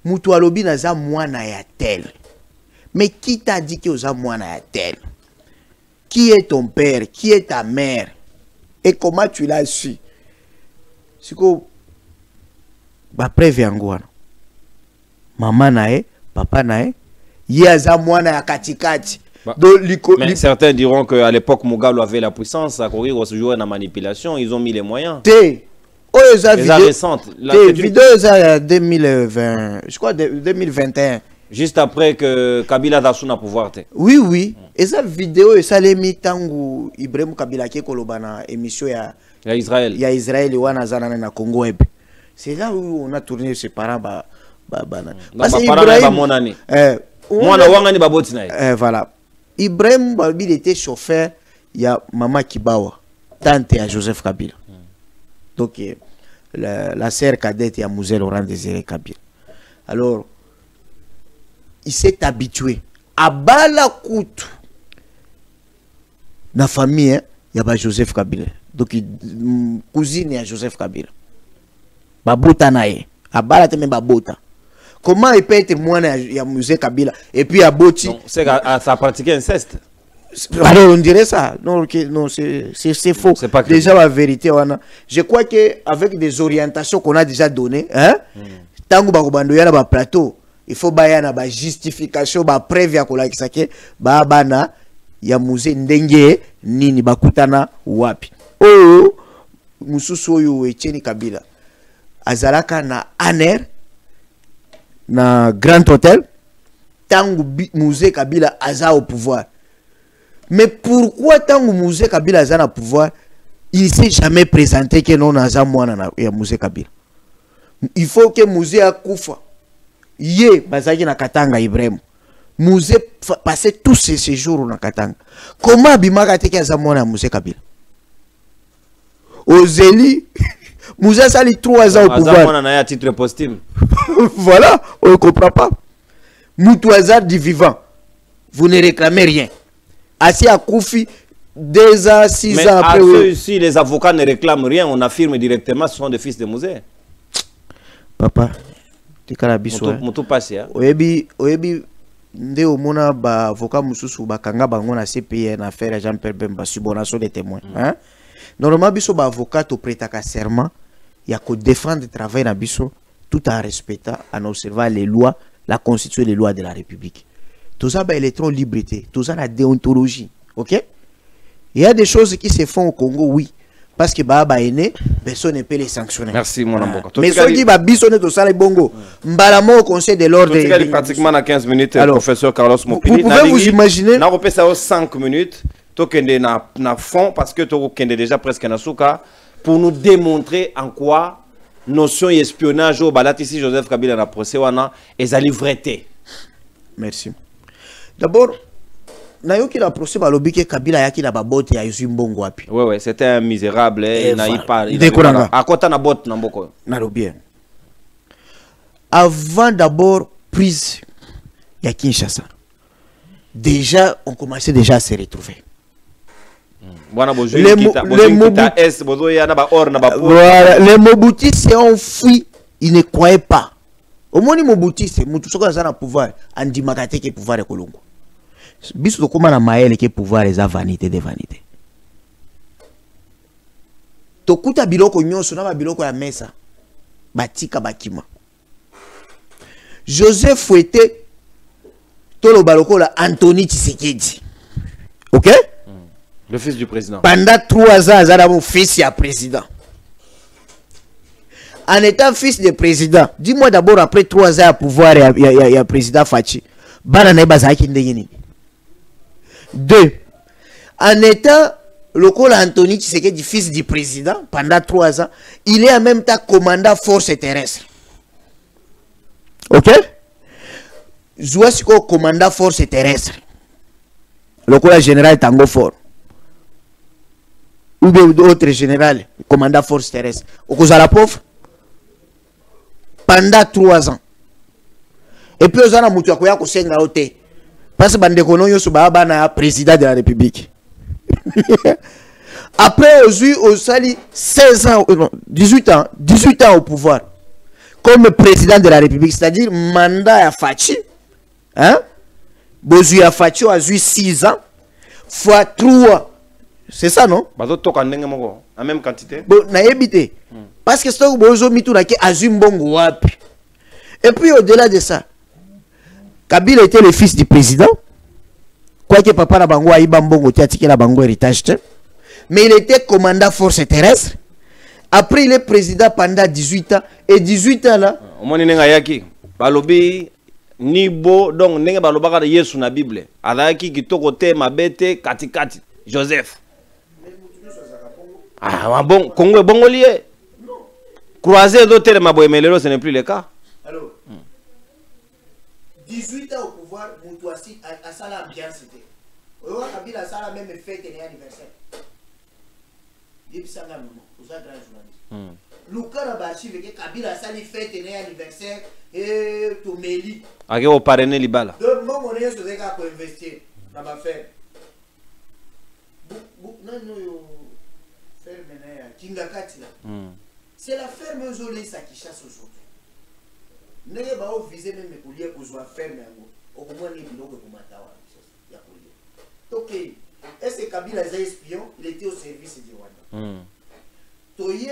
Moutou alobi naza mwana ya tel. Mais qui t'a dit que oza mwana ya tel? Qui est ton père? Qui est ta mère? Et comment tu l'as su? C'est que preuve yango maman nae, papa nae, yaza mwana ya katikati. Mais certains diront qu'à l'époque, Mugabe avait la puissance à courir au jouer dans la manipulation. Ils ont mis les moyens. Récente. La vidéo est 2020, je crois 2021. Juste après que Kabila a son pouvoir. Oui, oui. Et cette vidéo, ça l'a mis tangu Ibrahim Kabila qui est kolobana émission ya Israël. Il y a Israël et Wanazana na Congo web. C'est là où on a tourné ses parents. Parce que Ibrahim, voilà. Ibrahim il était chauffeur, il y a Maman Kibawa, tante à Joseph Kabila. Donc, la sœur cadette à Mouzé Laurent Désiré Kabila. Alors, il s'est habitué à Balakout. Dans la famille, il y a Joseph Kabila. Donc, cousine à Joseph Kabila. Babota nae. À Balateme Babota. Comment il peut être moins à Mouzé Kabila et puis à Boti? C'est ça a pratiqué inceste. Alors on dirait ça. Non, non c'est faux. Pas déjà la vérité. Je crois qu'avec des orientations qu'on a déjà données, hein, tant que y a un plateau, il faut y avoir une justification, une preuve à la kisake, bana ya Mouzé ndenge nini bakutana wapi. Oh, mususu oyo Etienne Kabila. Azalaka na aner na Grand Hôtel tangu Mouzé Kabila aza au pouvoir. Mais pourquoi tangu Mouzé Kabila aza au pouvoir, il s'est jamais présenté que non aza mwana ya Mouzé Kabila? Il faut que Mouzé akufa ye bazaki na Katanga Ibrahim. Mouzé passait tous ses séjours na Katanga. Comment bimaka te ke aza mwana ya Mouzé Kabila? Ozeli Mouzé sali 3 ans au pouvoir. On a un titre posthume. Voilà, on ne comprend pas. Moutouazar du vivant. Vous ne réclamez rien. Assis à Koufi, 2 ans, 6 ans après. Mais si les avocats ne réclament rien, on affirme directement que ce sont des fils de Mouzé. Papa, tu es carabiso. Moutou passé. Oyebi, nde omona ba avocat mususu ba kanga bango na CPI na affaire Jean-Pierre Bemba subordination des témoins. Hein? Normalement, biso ba avocat to prêta serment, il y a que défendre le travail na biso tout en respectant, en observant les lois, la constitution et les lois de la République. Tout ça, bah, électron liberté, tout ça, la déontologie. Ok? Il y a des choses qui se font au Congo, oui. Parce que Baba est né, personne ne peut les sanctionner. Merci, mon amour. Mais ceux qui va bisonner tout ça, les bongo, Mbalamo au Conseil de l'ordre. Il y a pratiquement à 15 minutes, alors, professeur Carlos Mopili. Vous pouvez vous imaginer. On repère ça aux 5 minutes. Tokende na fond, parce que Tokende déjà presque na souka, pour nous démontrer en quoi notion espionnage au balat ici Joseph Kabila na procès wana ezali vérité. Merci. D'abord, nayoki la procès balobi ke Kabila yaki na babote ya Yuzimbongo wapi. Ouais, c'était un misérable et na ipa. À côté na botte na mboko. Na bien. Avant d'abord prise ya Kinshasa. Déjà on commençait déjà à se retrouver. Les Mobutis s'est enfui, ils ne croyaient pas. Au moins, les Mobutis, c'est un pouvoir, on dit que pouvoir est Kolongo. Bisou comment la maëlle que pouvoir est vanité de vanité. Tokuta biloko nyonso na biloko ya mesa. Batika bakima. Joseph Le fils du président. Pendant 3 ans, Azara mon fils est président. En étant fils de président, dis-moi d'abord après 3 ans à pouvoir, il y a président Fachi. Deux, en étant le col Anthony Tshisekedi, fils du président, pendant 3 ans, il est en même temps commandant force terrestre. Ok? Zouasiko commandant force terrestre. Le col général Tango Fort. Ou bien d'autres général, commandant force terrestre. Au cause à la pauvre. Pendant 3 ans. Et puis, on a moutou à quoi senga ote. Parce que Bandekono Yosuba na président de la République. Après, au sali 16 ans, 18 ans au pouvoir. Comme président de la République, c'est-à-dire mandat à Fachi. Hein? Bozu à Fachi a 6 ans. Fois 3. C'est ça, non? En même quantité. Bon, na évité. Parce que c'est bozo mitunaki azumbongo wapi. Et puis au-delà de ça, Kabila était le fils du président. Quoique papa la bango aïba mbongo tiatiki la bango héritage. Mais il était commandant force terrestre. Après il est président pendant 18 ans. Et 18 ans là. Au moins nenga yaki. Balobi nibo donc nenga balobaka de Yesu na Bible. Adaki kitoko te mabete katikati. Joseph. Ah bon, Congo est bon lié. Croiser d'autres maboemelero, ce n'est plus le cas. Alors, 18 ans au pouvoir, Moutouassi a ça l'ambiance. Oyo Kabila a ça la même fête et anniversaire. Depuis ça là, vous êtes grand journaliste. Luka na bachi veke Kabila a ça les fête et anniversaire et Tomeli. Ake au parrainer libala. Donc moi mon est sur des gars pour investir dans ma ferme. Non yo ferme na Kingakati là. C'est la ferme Zolisa qui chasse aujourd'hui. N'est pas visé même pour lier pour jouer ferme au moins les biloko pour matawa. Ya pour lier. Ok. Est-ce que Kabila est espion? Il était au service du Rwanda. Toye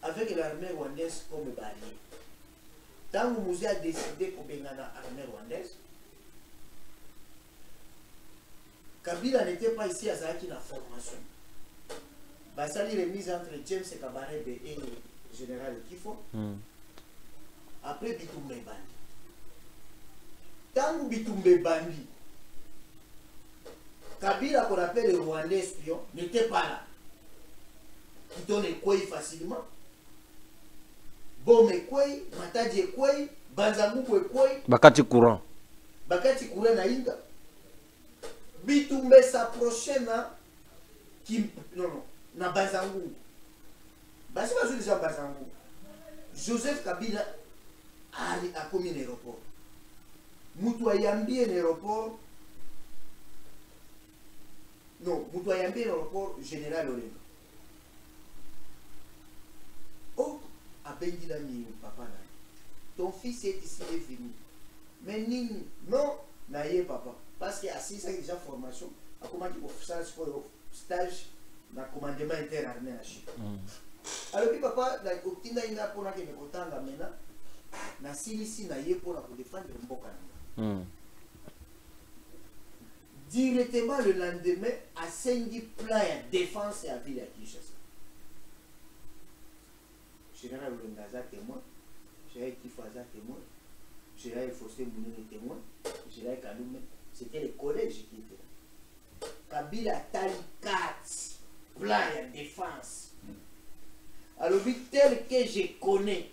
avec l'armée rwandaise comme barrière. Tant que Mouzi a décidé pour benga l'armée rwandaise, Kabila n'était pas ici à Zaki la formation. Basali remise entre James Kabarebe et Général Kifo. Après Bitumbe Bandi. Tant que Bitumbe Bandi, Kabila qu'on appelle le Rwandais espion n'était pas là. Qui donne quoi facilement. Bome quoi, Matadie quoi, Banzangu quoi. Bakati courant. Bakati courant na Inga. Bitumbe s'approchait na qui non na Banzangu. Basi bazo déjà Banzangu. Joseph Kabila a commis un aéroport. Moutou ayambi un aéroport. Non, Moutou ayambi un aéroport général Olenga. Oh, a Bendila ni papa là. Ton fils est ici, il est venu. Mais non, naïe papa. Parce qu'il a 6 ans déjà formation. A comment il faut faire stage dans le commandement interarmé à Chine. Alors puis papa, au Tinda il a pour la que autant la mena. Na silisi naïe pour défendre le mboka. Directement le lendemain, à Sengi plan de défense et à ville à Kinshasa. Général Olengaza témoin, Général Kifaza témoin, Général Fossé Mounine témoin, Général Kaloumé, c'était les collèges qui étaient là. Kabila Talikat, plan de défense. Alors, tel que je connais,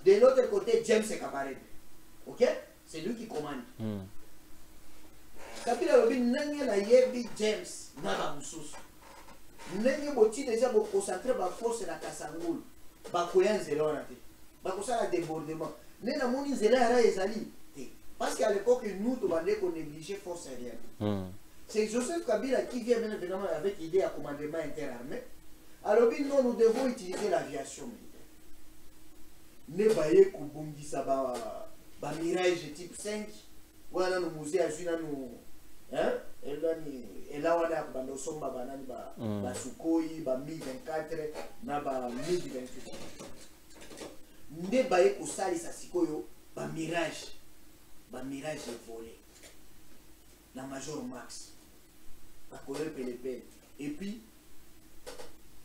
de l'autre côté, James Kabarebe. Ok? C'est lui qui commande. Kabila lobi nenge na yebi James na ba mususu. Nenge boti déjà bo concentrer ba force na Kasangulu. Ba koyanzela na te. Ba kosala débordement. Ne na moni zela ara ezali te. Parce qu'à l'époque nous to bandé qu'on négligeait force aérienne. C'est Joseph Kabila qui vient bien évidemment avec l'idée à commandement interarmé. Alors non, nous devons utiliser l'aviation militaire. Ne baye kubungisa ba Mirage type 5. Voilà nous musée à Juna nous hein et là on a bando somba banani ba Sukhoi ba 1024 na ba 1028 ne baye ko salisa sikoyo ba Mirage volé na Major Max colonel Pelepele. Et puis,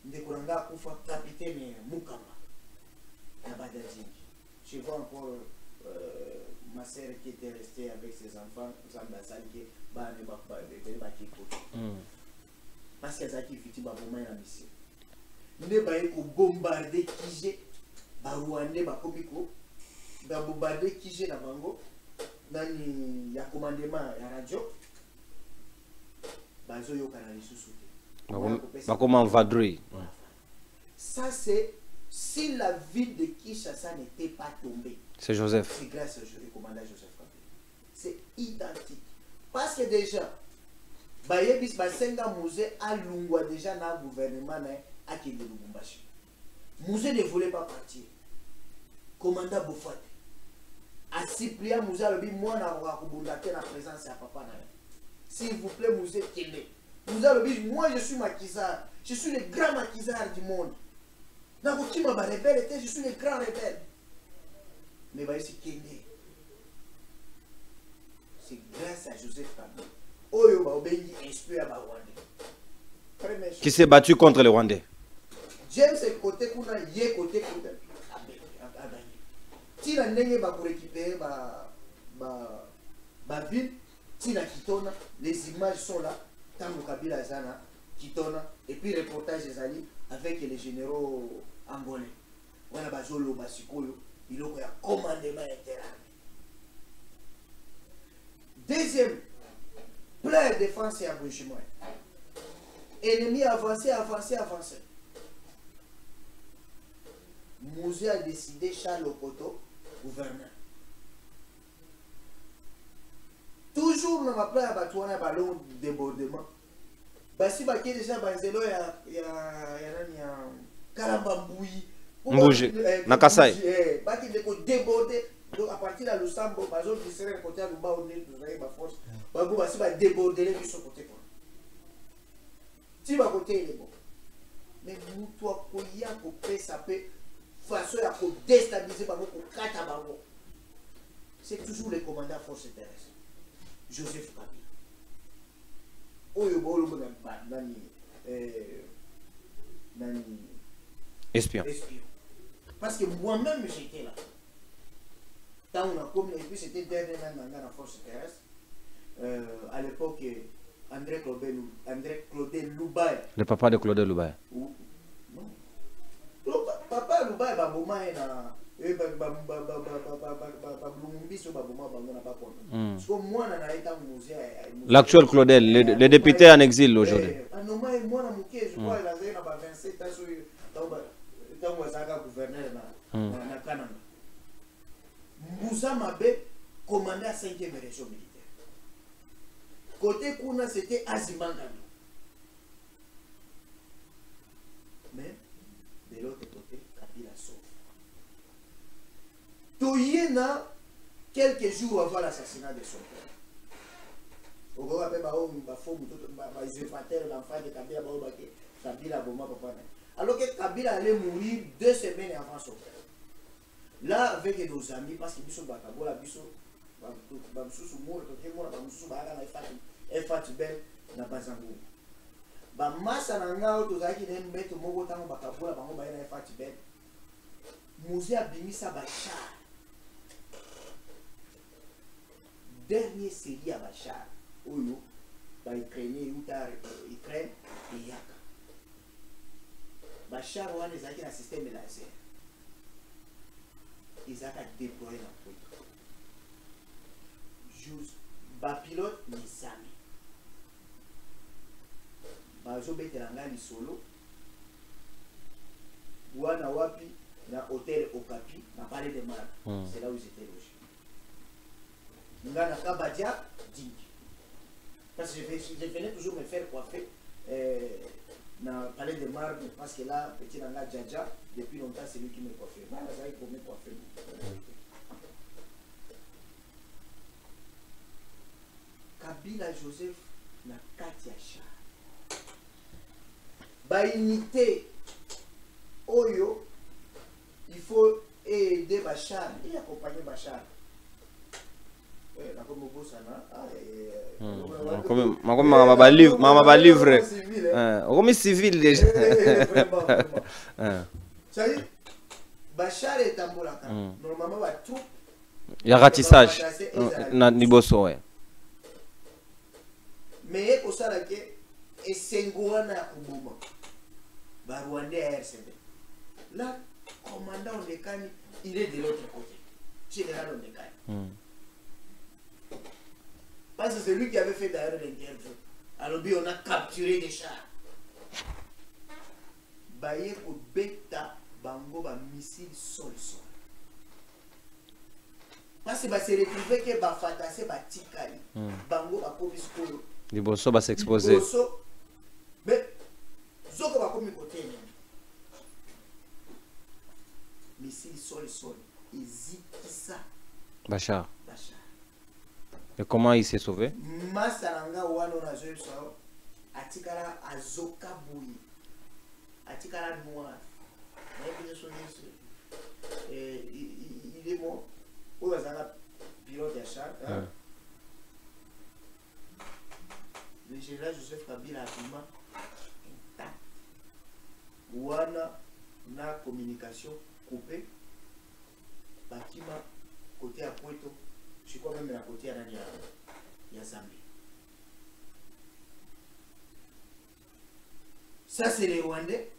Ndekuranga Koufa, capitaine Moukamba. Je vois encore ma sœur qui était restée avec ses enfants, parce qu'elle a qui fiti baboma na mission. Ne ba ko bombarder Kije, ba Rwandais ba komiko, ba bombarder Kije na bango, nani ya commandement ya radio. Bazo yo kana lisusu te. Ba comment vadrouille. Ça c'est si la ville de Kinshasa n'était pas tombée. C'est Joseph. C'est grâce au commandant Joseph Kabila. C'est identique. Parce que déjà, Bayebis Basenga Musée a lungwa déjà dans le gouvernement à Kende Lubumbashi. Musée ne voulait pas partir. Commandant Bofate. A Cyprien Musée a dit moi na wakubundate na présence à papa na. S'il vous plaît Musée Kende. Musée a dit moi je suis maquisard. Je suis le grand maquisard du monde. Je suis le grand rebelle. Mais c'est grâce à Joseph Kabila. Qui s'est battu contre les Rwandais. James est côté qu'on a yé côté qu'on a gagné. Si la nègre va récupérer ma ville, si la Kitona, les images sont là, Tango Kabila Zana, Kitona, et puis reportage des alliés avec les généraux angolais. Voilà, Bazolo, Basikoyo, il y a commandement interarmé. Deuxième, plein de défense et abouchement. Ennemi avancé, avancé, avancé. Mouzé a décidé, Charles Okoto, gouverneur. Toujours dans ma place, il y a un ballon de débordement. Basi baki déjà banzelo ya Kalambamboui Mbouji na Kasai baki deko déborder donc à partir de Lusambo bazo qui serait côté à Luba on est dans ba force bago basi ba déborder les sur côté quoi ti ba côté il est bon mais nous toi ko ya ko pesa pe façon ya ko déstabiliser bango ko kata bango c'est toujours le commandant force terrestre Joseph Kabila. Espion. Parce que moi-même j'étais là. Quand on a commis, et puis c'était dernier dans la force terrestre. À l'époque, André Claudel Loubaye. Le papa de Claudel Loubaye. Non. Papa Loubaye, l'actuel Claudel, le député en exil aujourd'hui. Moussa Mabé commandait à 5e région militaire. Côté Kouna, c'était Azimangami. Mais de l'autre côté, Kabila sauve. Toyena, quelques jours avant l'assassinat de son père. Au gros rappel, alors que Kabila allait mourir 2 semaines avant son père. Là, avec nos amis, parce qu'ils sont Bakabola, ils sont dernier série à Bachar, Oyo, Ukraine et Yaka. Bachar a un système de laser. Ils ont déployé la poudre. Juste, pilote, les amis. Bazo Betelanga, les solo. Wana Wapi, na hôtel Okapi, na palais de Mar. C'est là où ils étaient logés. Ngana Kabadia, Ding. Parce que je venais toujours me faire coiffer dans le palais de Marbre, parce que là, petit Nanga Djadja, depuis longtemps, c'est lui qui me coiffait. Moi, là, pour me coiffer. Kabila Joseph na Katia Char. Ba unité Oyo, il faut aider Bachar et accompagner Bachar. Maman livre. Comme civil déjà. Ça y est, Bachar est en Bolaka. Normalement, tout. Il y a ratissage. Niboso, ouais. Mais au Salake, et Sengoana Kubuma, Barwande RCD. Là, commandant de Kani, il est de l'autre côté. Général de Kani. Parce que c'est lui qui avait fait d'ailleurs l'interview. Alors, on a capturé des chars. Baye au beta bango ba missile sol. Parce que se retrouver que ba fatase ba tikali. Bango ba komi skolo. Liboso va s'exposer. Mais zoko ba komi côté. Missile sol. Ezikisa. Bachar. Et comment il s'est sauvé? Masaranga wano na zoe sao. Atikara azoka bouyi. Atikara noir. Il est mort. Où est un pilote à char? Le général Joseph Kabila a filmé intact. Ouana na communication coupée. Bâtiment côté à Poito. Je crois même à côté à Zambie. Ça c'est les Rwandais.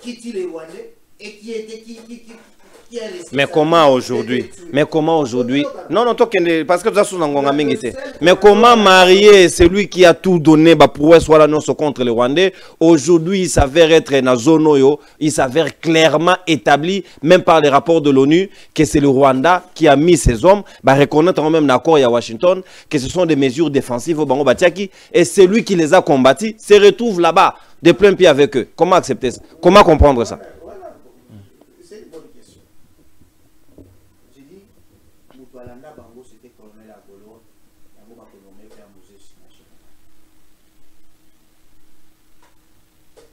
Qui tue les Rwandais et qui a laissé. Mais comment aujourd'hui? Non, toi, parce que tu as sous mais comment marier celui qui a tout donné pour soit non contre les Rwandais? Aujourd'hui, il s'avère être dans zone, il s'avère clairement établi, même par les rapports de l'ONU, que c'est le Rwanda qui a mis ses hommes, reconnaître même l'accord à Washington, que ce sont des mesures défensives au Bango Batiaki, et celui qui les a combattus se retrouve là-bas, de plein pied avec eux. Comment accepter ça? Comment comprendre ça? C'est une bonne question. J'ai dit, Moutoualanda Bango, c'était colonel à Golo, Bango va nommer faire musée national.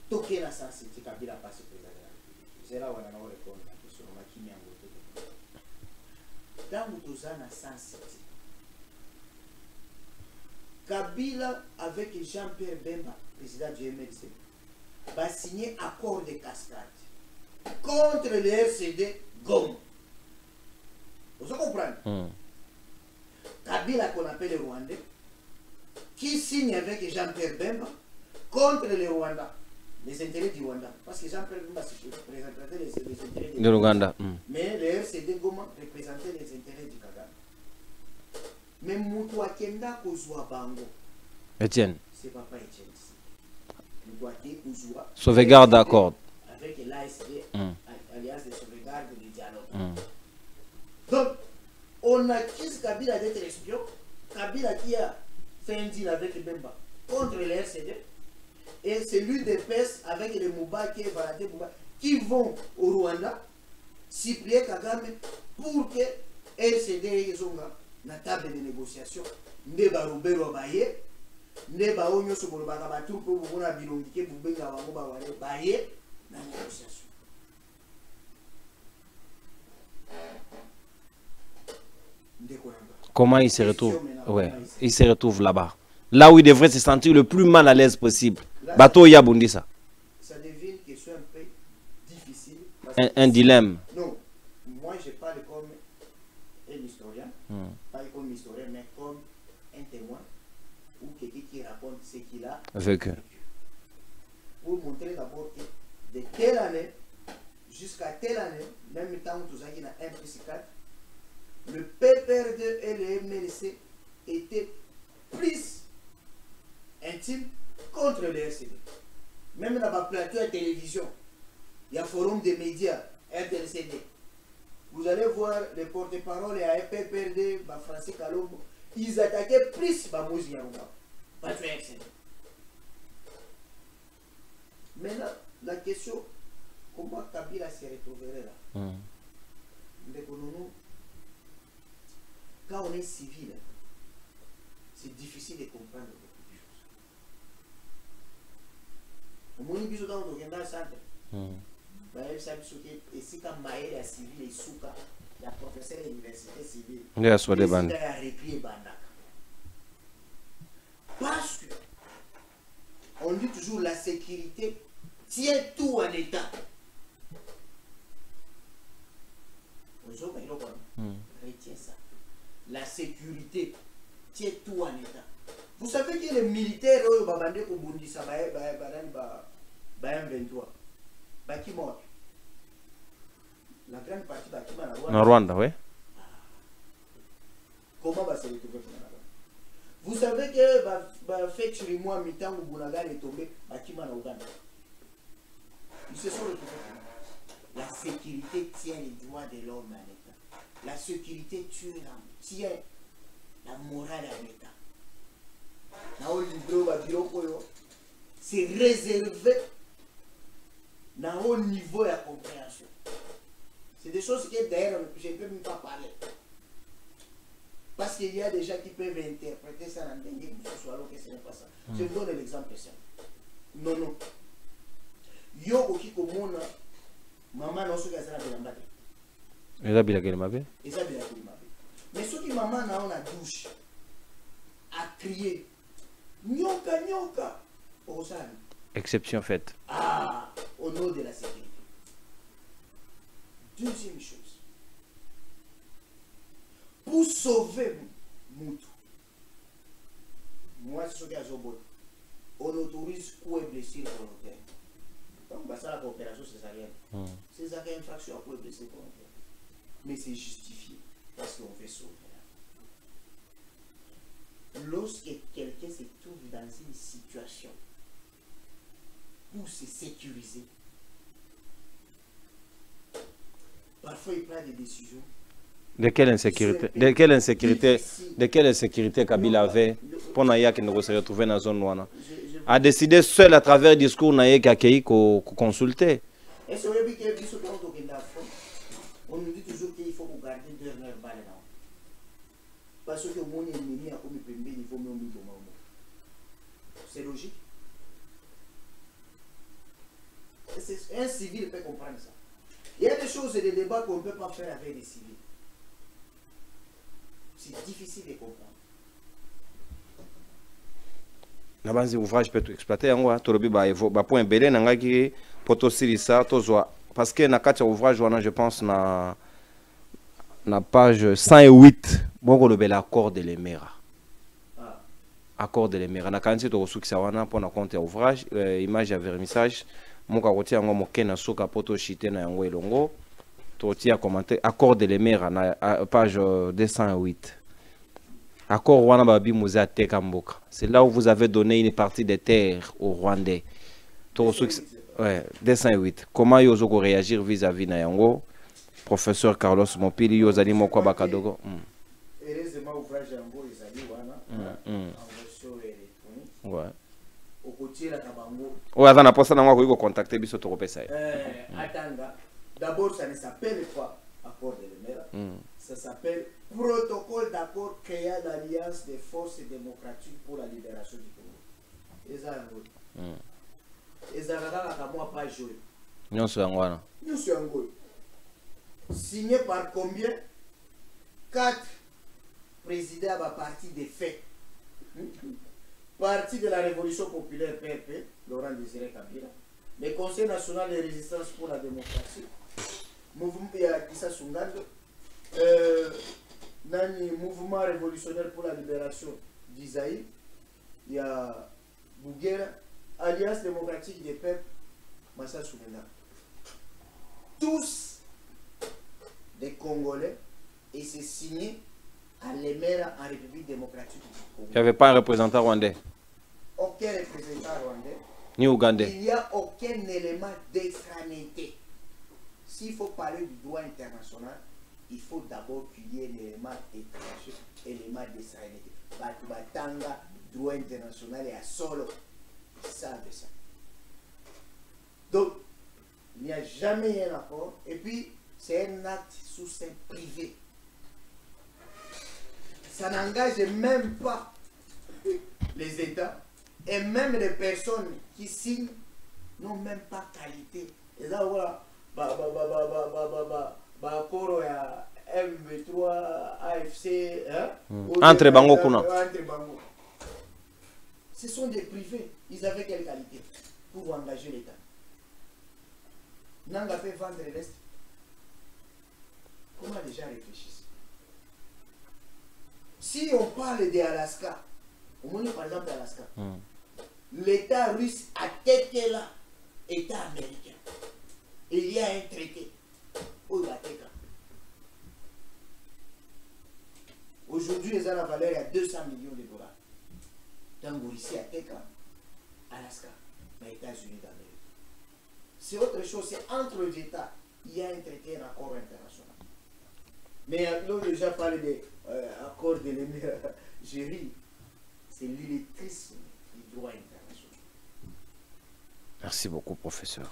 Toké la sensibilité, Kabila passe président de la République. C'est là où on a répondre à la question, on a qui n'y a pas. Dans Moutouza, la sensibilité. Kabila avec Jean-Pierre Bemba, président du MLC, va signer accord de cascade contre le RCD Gom. Vous comprenez? Kabila qu'on appelle le Rwandais, qui signe avec Jean-Pierre Bemba contre le Rwanda, les intérêts du Rwanda. Parce que Jean-Pierre Bemba représentait les intérêts de Rwanda. Mais le RCD Goma représentait les intérêts du Kagame. Mais Moutou Akenda Kozwa Bango. Etienne. C'est papa Etienne. Sauvegarde d'accord. Avec l'ASD, Alliance de sauvegarde du dialogue. Donc, on accuse Kabila d'être espion. Kabila qui a fait un deal avec Bemba contre le RCD. Et c'est lui de PES avec les Moubaki et Valadé Mouba qui vont au Rwanda, Cyprien Kagame, pour que RCD ait la table de négociation. Ndeba Robero Baye. Neba onyo sobolo baka batu po bona bilongike bubenga bango ba wale baye na négociation. Comment il se retrouve? Ouais, il se retrouve là-bas. Là où il devrait se sentir le plus mal à l'aise possible. Bateau Yabundi ça. Ça devient une question un peu difficile. Un dilemme. Non, moi je parle comme un historien, pas comme historien mais comme un témoin. Ou quelqu'un qui raconte ce qu'il a vécu. Pour montrer d'abord que de telle année jusqu'à telle année, même temps où tout ça qui a 1+4, le PPRD et le MLC étaient plus intimes contre le RCD. Même dans le plateau de télévision, il y a un forum des médias, RTLCD. Vous allez voir les porte-paroles à PPRD, Français Kalombo. Ils attaquaient plus Bamouzi Yarouba. Pas de RCD. Maintenant, la question, comment Kabila s'est retrouvé là? Quand on est civil, c'est difficile de comprendre beaucoup de choses. Au moins, il y a dans le centre. Et si quand Maël est civil et Souka, Il y a professeur de l'université civile. Il y a soit des bandes. Parce que on dit toujours la sécurité tient tout en état. Retiens ça. La sécurité tient tout en état. Vous savez que les militaires au Babande Kobundi ça va M23 qui mort. La grande partie va en Rwanda, oui. Comment va se retrouver? Vous savez que fait sur moi mi-temps où Bounagar est tombé, Bakima na Ouganda. Ils se sont retrouvés. La sécurité tient les droits de l'homme en état. La sécurité tient la morale en état. C'est réservé dans haut niveau de compréhension. C'est des choses que d'ailleurs je ne peux même pas parler. Parce qu'il y a des gens qui peuvent interpréter ça dans des livres, que ce n'est pas ça. Je vous donne l'exemple simple. Non, non. Yo qui commune, maman n'a pas de la bataille. Et là, il a mabe. Mais ce qui maman n'a la douche, a crié, nyoka, nyoka, au sein. Exception faite. Ah, au nom de la sécurité. Deuxième chose. Pour sauver Moutou, moi, c'est ce qu'il y a on autorise coup et blessure volontaire. Donc, ça, la coopération césarienne. C'est une infraction à coup et blessure volontaire. Mais c'est justifié parce qu'on fait sauver. Lorsque quelqu'un se trouve dans une situation pour se sécuriser, parfois il prend des décisions. De quelle insécurité Kabila avait pour Naya qui ne se retrouvait dans la zone noire? A décidé seul à travers le discours Naya qui a accueilli qu'on consultait. On nous dit toujours qu'il faut garder 2 heures balles là. Parce que mon ennemi a commis un niveau mieux. C'est logique. Un civil peut comprendre ça. Il y a des choses et des débats qu'on ne peut pas faire avec des civils. C'est difficile de comprendre. Nabanzi ouvrage peut exploiter en torobi ba point belé nangaki poto sirisa tozwa parce que na kati ouvrage wana je pense na page 108 bongo le bel accord de l'Emera. Accord de l'Emera na kanti to sukisa wana pour na compte ouvrage image ya vernissage moka kotia ngo mokena soka poto chité na yango elongo to tia commenter accord de l'Emera na page 208. Accord wana babi Mouza Tekamboka. C'est là où vous avez donné une partie des terres aux Rwandais. Ouais, 208. Comment vous allez réagir vis-à-vis de Yango? Professeur Carlos Mopili, vous allez m'occuper Bakadogo. Heureusement, ouvrage Yango, ils allaient en version électronique. Ouais. Au côté de la Kabango. Ouais, on a pas ça dans moi, contacter biso to repesa. Attends, d'abord, ça ne s'appelle pas accord de l'Emera. Ça s'appelle protocole d'accord créant l'Alliance des forces démocratiques pour la libération du Congo. Et ça, et ça, pas joué. Nous sommes signé par combien? 4 présidents à parti des faits. Parti de la Révolution populaire PRP, Laurent Désiré Kabila. Le Conseil national de résistance pour la démocratie. Mouvement Issa Sungando. Mouvement révolutionnaire pour la libération d'Isaïe, il y a Bougera, Alliance démocratique des peuples, Massa Soumena. Tous des Congolais, et c'est signé à l'Emera en République démocratique du Congo. Il n'y avait pas un représentant rwandais? Aucun représentant rwandais. Ni ougandais? Il n'y a aucun élément d'extranéité. S'il faut parler du droit international, il faut d'abord qu'il y ait un élément étranger, élément d'extranéité. Batanga, droit international et à solo, ils savent ça. Donc, il n'y a jamais un accord. Et puis, c'est un acte sous sein privé. Ça n'engage même pas les États. Et même les personnes qui signent n'ont même pas qualité. Et là, voilà, accord M23, AFC, hein, entre Bango Kuna. Ce sont des privés. Ils avaient quelle qualité pour engager l'État? Nanga peut vendre le reste. Comment les gens réfléchissent? Si on parle d'Alaska, au moins par exemple d'Alaska, l'État russe a têté là, État américain. Il y a un traité. Aujourd'hui, ils ont la valeur à 200 millions de dollars. Donc, ici à Teka, Alaska, les États-Unis d'Amérique. C'est autre chose, c'est entre les États, il y a un traité, un accord international. Mais là, déjà parlé d'accords de l'Algérie, c'est l'illettrisme du droit international. Merci beaucoup, professeur.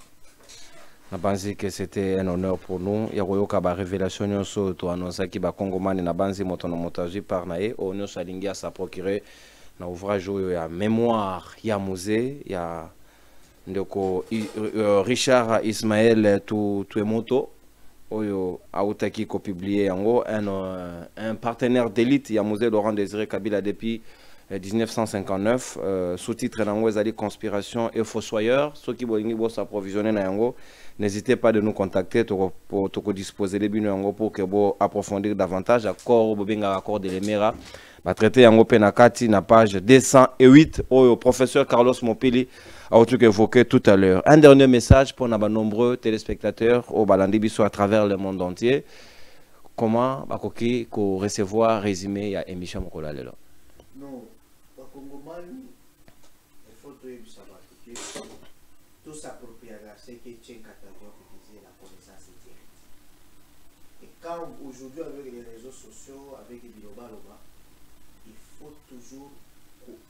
Je pense que c'était un honneur pour nous. Il y a une révélation sur toi, qui va Congomani na banzi motono montage par nae au nous salingia sa procurer na ouvrage ya mémoire ya musée ya ndeko Richard Ismaël Tuemoto oyo autaki ko publier yango un partenaire d'élite ya musée Laurent Désiré Kabila depuis 1959 sous-titre nango ezali conspiration et fossoyeur ceux qui bolingi bo s'approvisionner na yango. N'hésitez pas de nous contacter pour te disposer les bino pour que vous approfondir davantage accord de l'Emera. Va traiter yango penakati na page 208 au professeur Carlos Mopili a évoqué tout à l'heure. Un dernier message pour nos nombreux téléspectateurs au Balandi Biso à travers le monde entier. Comment bakoki ko recevoir résumé ya émission mokola lelo. Non, bakongomani il faut tout s'approprier à ce que Tchen Katagua disait la connaissance directe. Et quand aujourd'hui avec les réseaux sociaux, avec les biloba-loba, il faut toujours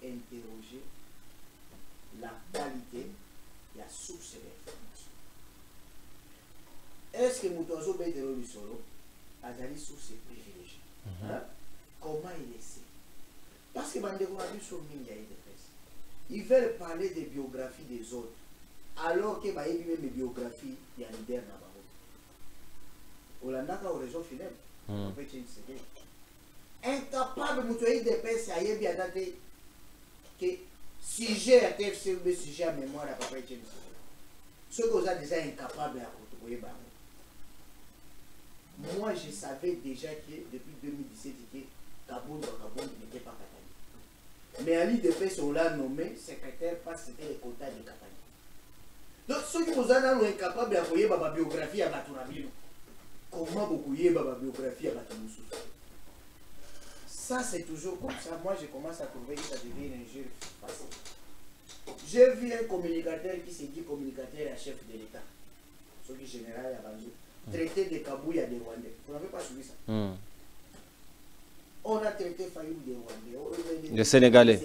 interroger la qualité et la source de l'information. Est-ce que Moutozo Bédero du Solo a des sources privilégiées? Comment il est sait? Parce que Bandeko a vu sur Minga et de presse. Ils veulent parler des biographies des autres. Alors que bah il y a une biographie il y a un leader là bas. Hollanda au réseau final. On peut dire incapable de montrer des personnes à y bien daté que sujet à TFC ou sujet à mémoire à papa James. Ceux qui sont déjà incapables à retrouver bah. Moi je savais déjà que depuis 2017 que Kabound n'était pas Katani. Mais Ali Depes on l'a nommé secrétaire parce que c'était les quotas de Katani. Donc, ceux qui vous ont incapable d'envoyer ma biographie à Batunabino, comment vous voyez ma biographie à Batunoussou? Ça, c'est toujours comme ça. Moi, je commence à trouver que ça devient un jeu facile. J'ai vu un communicateur qui s'est dit communicateur à chef de l'État, ce qui est général à Banjou, traité de Kabouya des Rwandais. Vous n'avez pas suivi ça? On a traité Fayoum des Rwandais, des Sénégalais.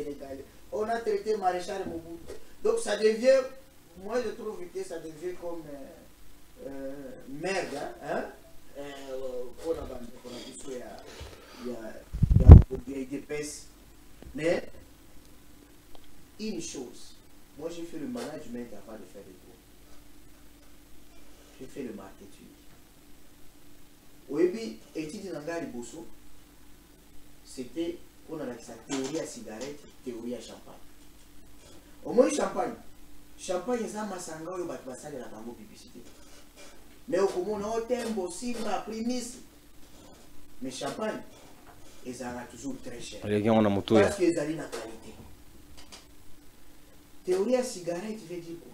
On a traité Maréchal Mobutu. Donc, ça devient. Moi, je trouve que ça devient comme merde. Hein? Pour la bande, pour la boussole, il y a des pèses. Mais, une chose, moi j'ai fait le management avant de faire le tour. J'ai fait le marketing. Oui, étude Nangari Bosso, c'était pour la théorie à cigarette, théorie à champagne. Au moins, champagne. Champagne, c'est un masanga ou batbasa de la bango publicité. Mais au commun, on a tembo, simba, primis. Mais champagne, ils sont toujours très cher. Parce qu'ils ont la qualité. Théorie à cigarette, veut dire quoi?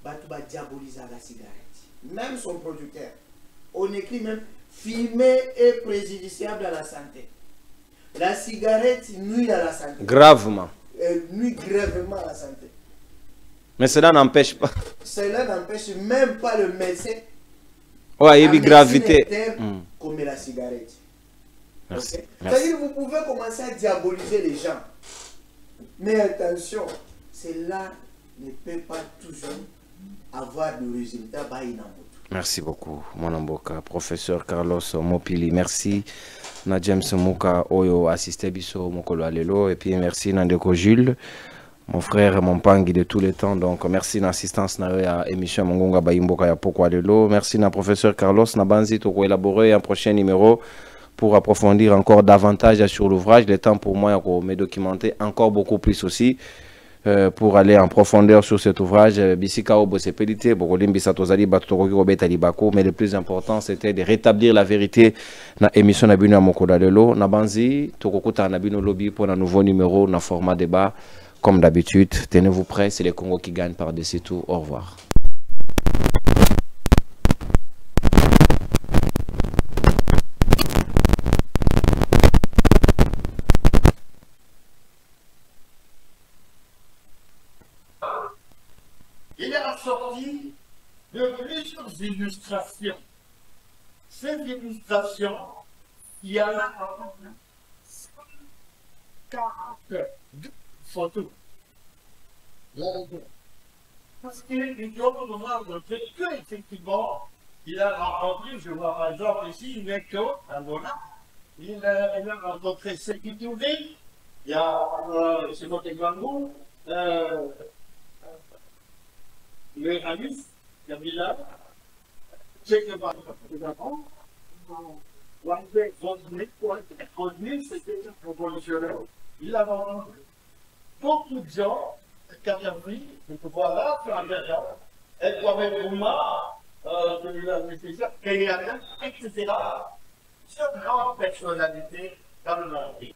Batouba diabolise la cigarette. Même son producteur. On écrit même fumée est préjudiciable à la santé. La cigarette nuit à la santé. Gravement. Elle nuit gravement à la santé. Mais cela n'empêche pas. Cela n'empêche même pas le médecin. Ouais, il y a une gravité. Comme la cigarette. Merci. Okay? C'est-à-dire que vous pouvez commencer à diaboliser les gens. Mais attention, cela ne peut pas toujours avoir de résultats baïnamoto. Merci beaucoup, mon amboka, professeur Carlos Mopili. Merci, na James Mouka Oyo assisté biso mokolo alelo et puis merci Nandeko Jules mon frère, mon pangui de tous les temps. Donc, merci d'assistance à l'émission Mongonga Bayimboka ya Pokwa Lelo. Merci à professeur Carlos Nabanzi pour élaborer un prochain numéro pour approfondir encore davantage sur l'ouvrage. Le temps pour moi de me documenter encore beaucoup plus aussi pour aller en profondeur sur cet ouvrage. Bisika Obosepelite, Bokolimbi Satozali, Batotoroki Robeta Libako. Mais le plus important, c'était de rétablir la vérité dans l'émission Nabino Mokoda Lelo. Nabanzi, Tokokuta Nabino Lobby pour un nouveau numéro dans format débat. Comme d'habitude, tenez-vous prêts, c'est les Congo qui gagnent par-dessus tout. Au revoir. Il est assorti de plusieurs illustrations. Ces illustrations, il y en a 42 photos. Parce qu'il doit nous montrer qu'effectivement, il a rencontré, je vois par exemple ici, Neko, Angola, il a rencontré Seki Touré, il y a Simon Tegwango, le Ramis, Kabila, Cheikh Abadou, Wangbe, Rodney, c'était un révolutionnaire. Il a rencontré beaucoup de gens, Kadhafi, voilà, El Kwame Nkrumah, de la République, Kenyatta, etc. C'est une grande personnalité dans le monde.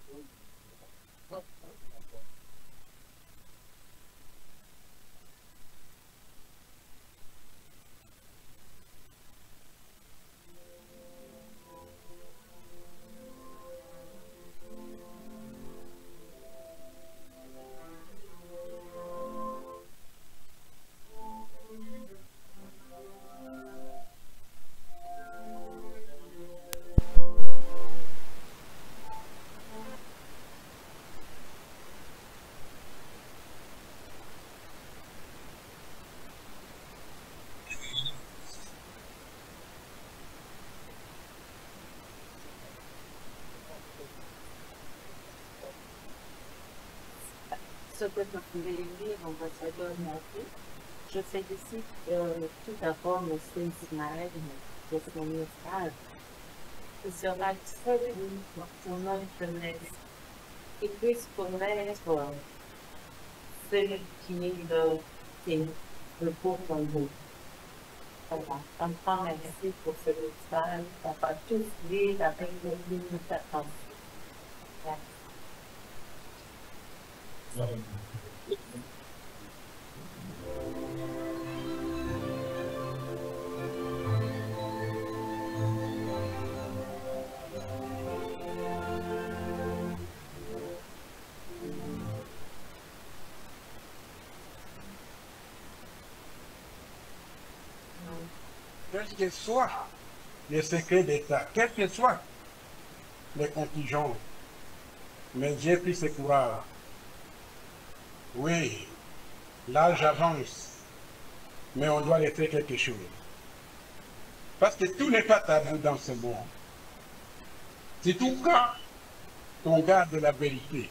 Ce que vous pouvez lire, ambassadeur Nafi, je félicite tout d'abord M. Ismaël de son message. Ce sera très bon pour notre jeunesse qui puisse connaître celui qui est le beau Congo. Voilà, un grand merci pour ce message. On va tous lire avec une attention. Merci. Quel que soit les secrets d'État, quels que soient les contingents, mais j'ai pris ce courage. Oui, l'âge avance, mais on doit laisser quelque chose. Parce que tout n'est pas tabou dans ce monde. C'est tout quand on garde la vérité.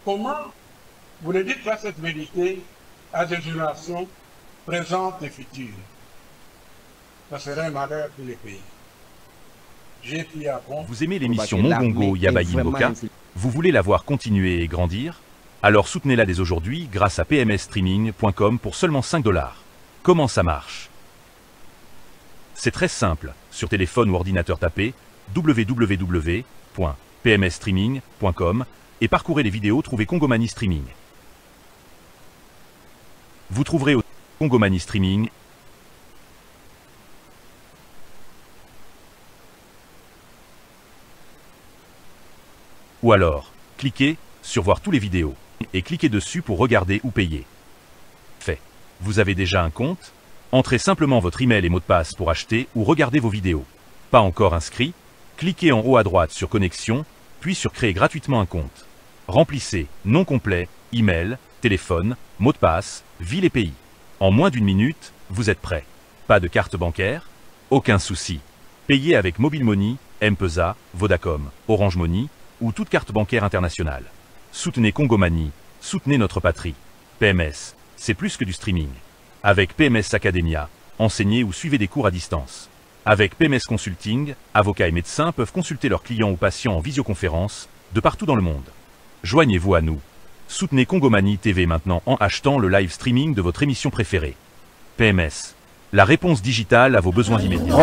Comment vous ne dites pas cette vérité à des générations présentes et futures? Ça serait un malheur pour les pays. J'ai pris à bon. Vous aimez l'émission Mongongo Yabayimboka? Vous voulez la voir continuer et grandir? Alors soutenez-la dès aujourd'hui grâce à pmsstreaming.com pour seulement 5 $. Comment ça marche? C'est très simple. Sur téléphone ou ordinateur, tapez www.pmsstreaming.com et parcourez les vidéos, trouvez Congomani Streaming. Vous trouverez au Congomani Streaming ou alors, cliquez sur voir tous les vidéos et cliquez dessus pour regarder ou payer. Fait. Vous avez déjà un compte? Entrez simplement votre email et mot de passe pour acheter ou regarder vos vidéos. Pas encore inscrit? Cliquez en haut à droite sur Connexion, puis sur Créer gratuitement un compte. Remplissez nom complet, email, téléphone, mot de passe, ville et pays. En moins d'1 minute, vous êtes prêt. Pas de carte bancaire? Aucun souci. Payez avec Mobile Money, M-Pesa, Vodacom, Orange Money ou toute carte bancaire internationale. Soutenez Congomani Soutenez notre patrie. PMS, c'est plus que du streaming. Avec PMS Academia, enseignez ou suivez des cours à distance. Avec PMS Consulting, avocats et médecins peuvent consulter leurs clients ou patients en visioconférence de partout dans le monde. Joignez-vous à nous. Soutenez Congomanie TV maintenant en achetant le live streaming de votre émission préférée. PMS, la réponse digitale à vos besoins immédiats.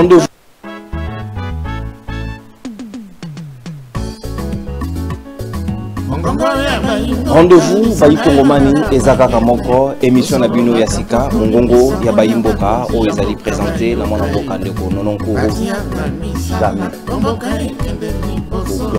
Rendez-vous Bayi Kongomani ezaka moko émission na bino ya sika mongongo ya Bayimboka o ezali présenté na mwana mboka ndeko Nononkuru Dami.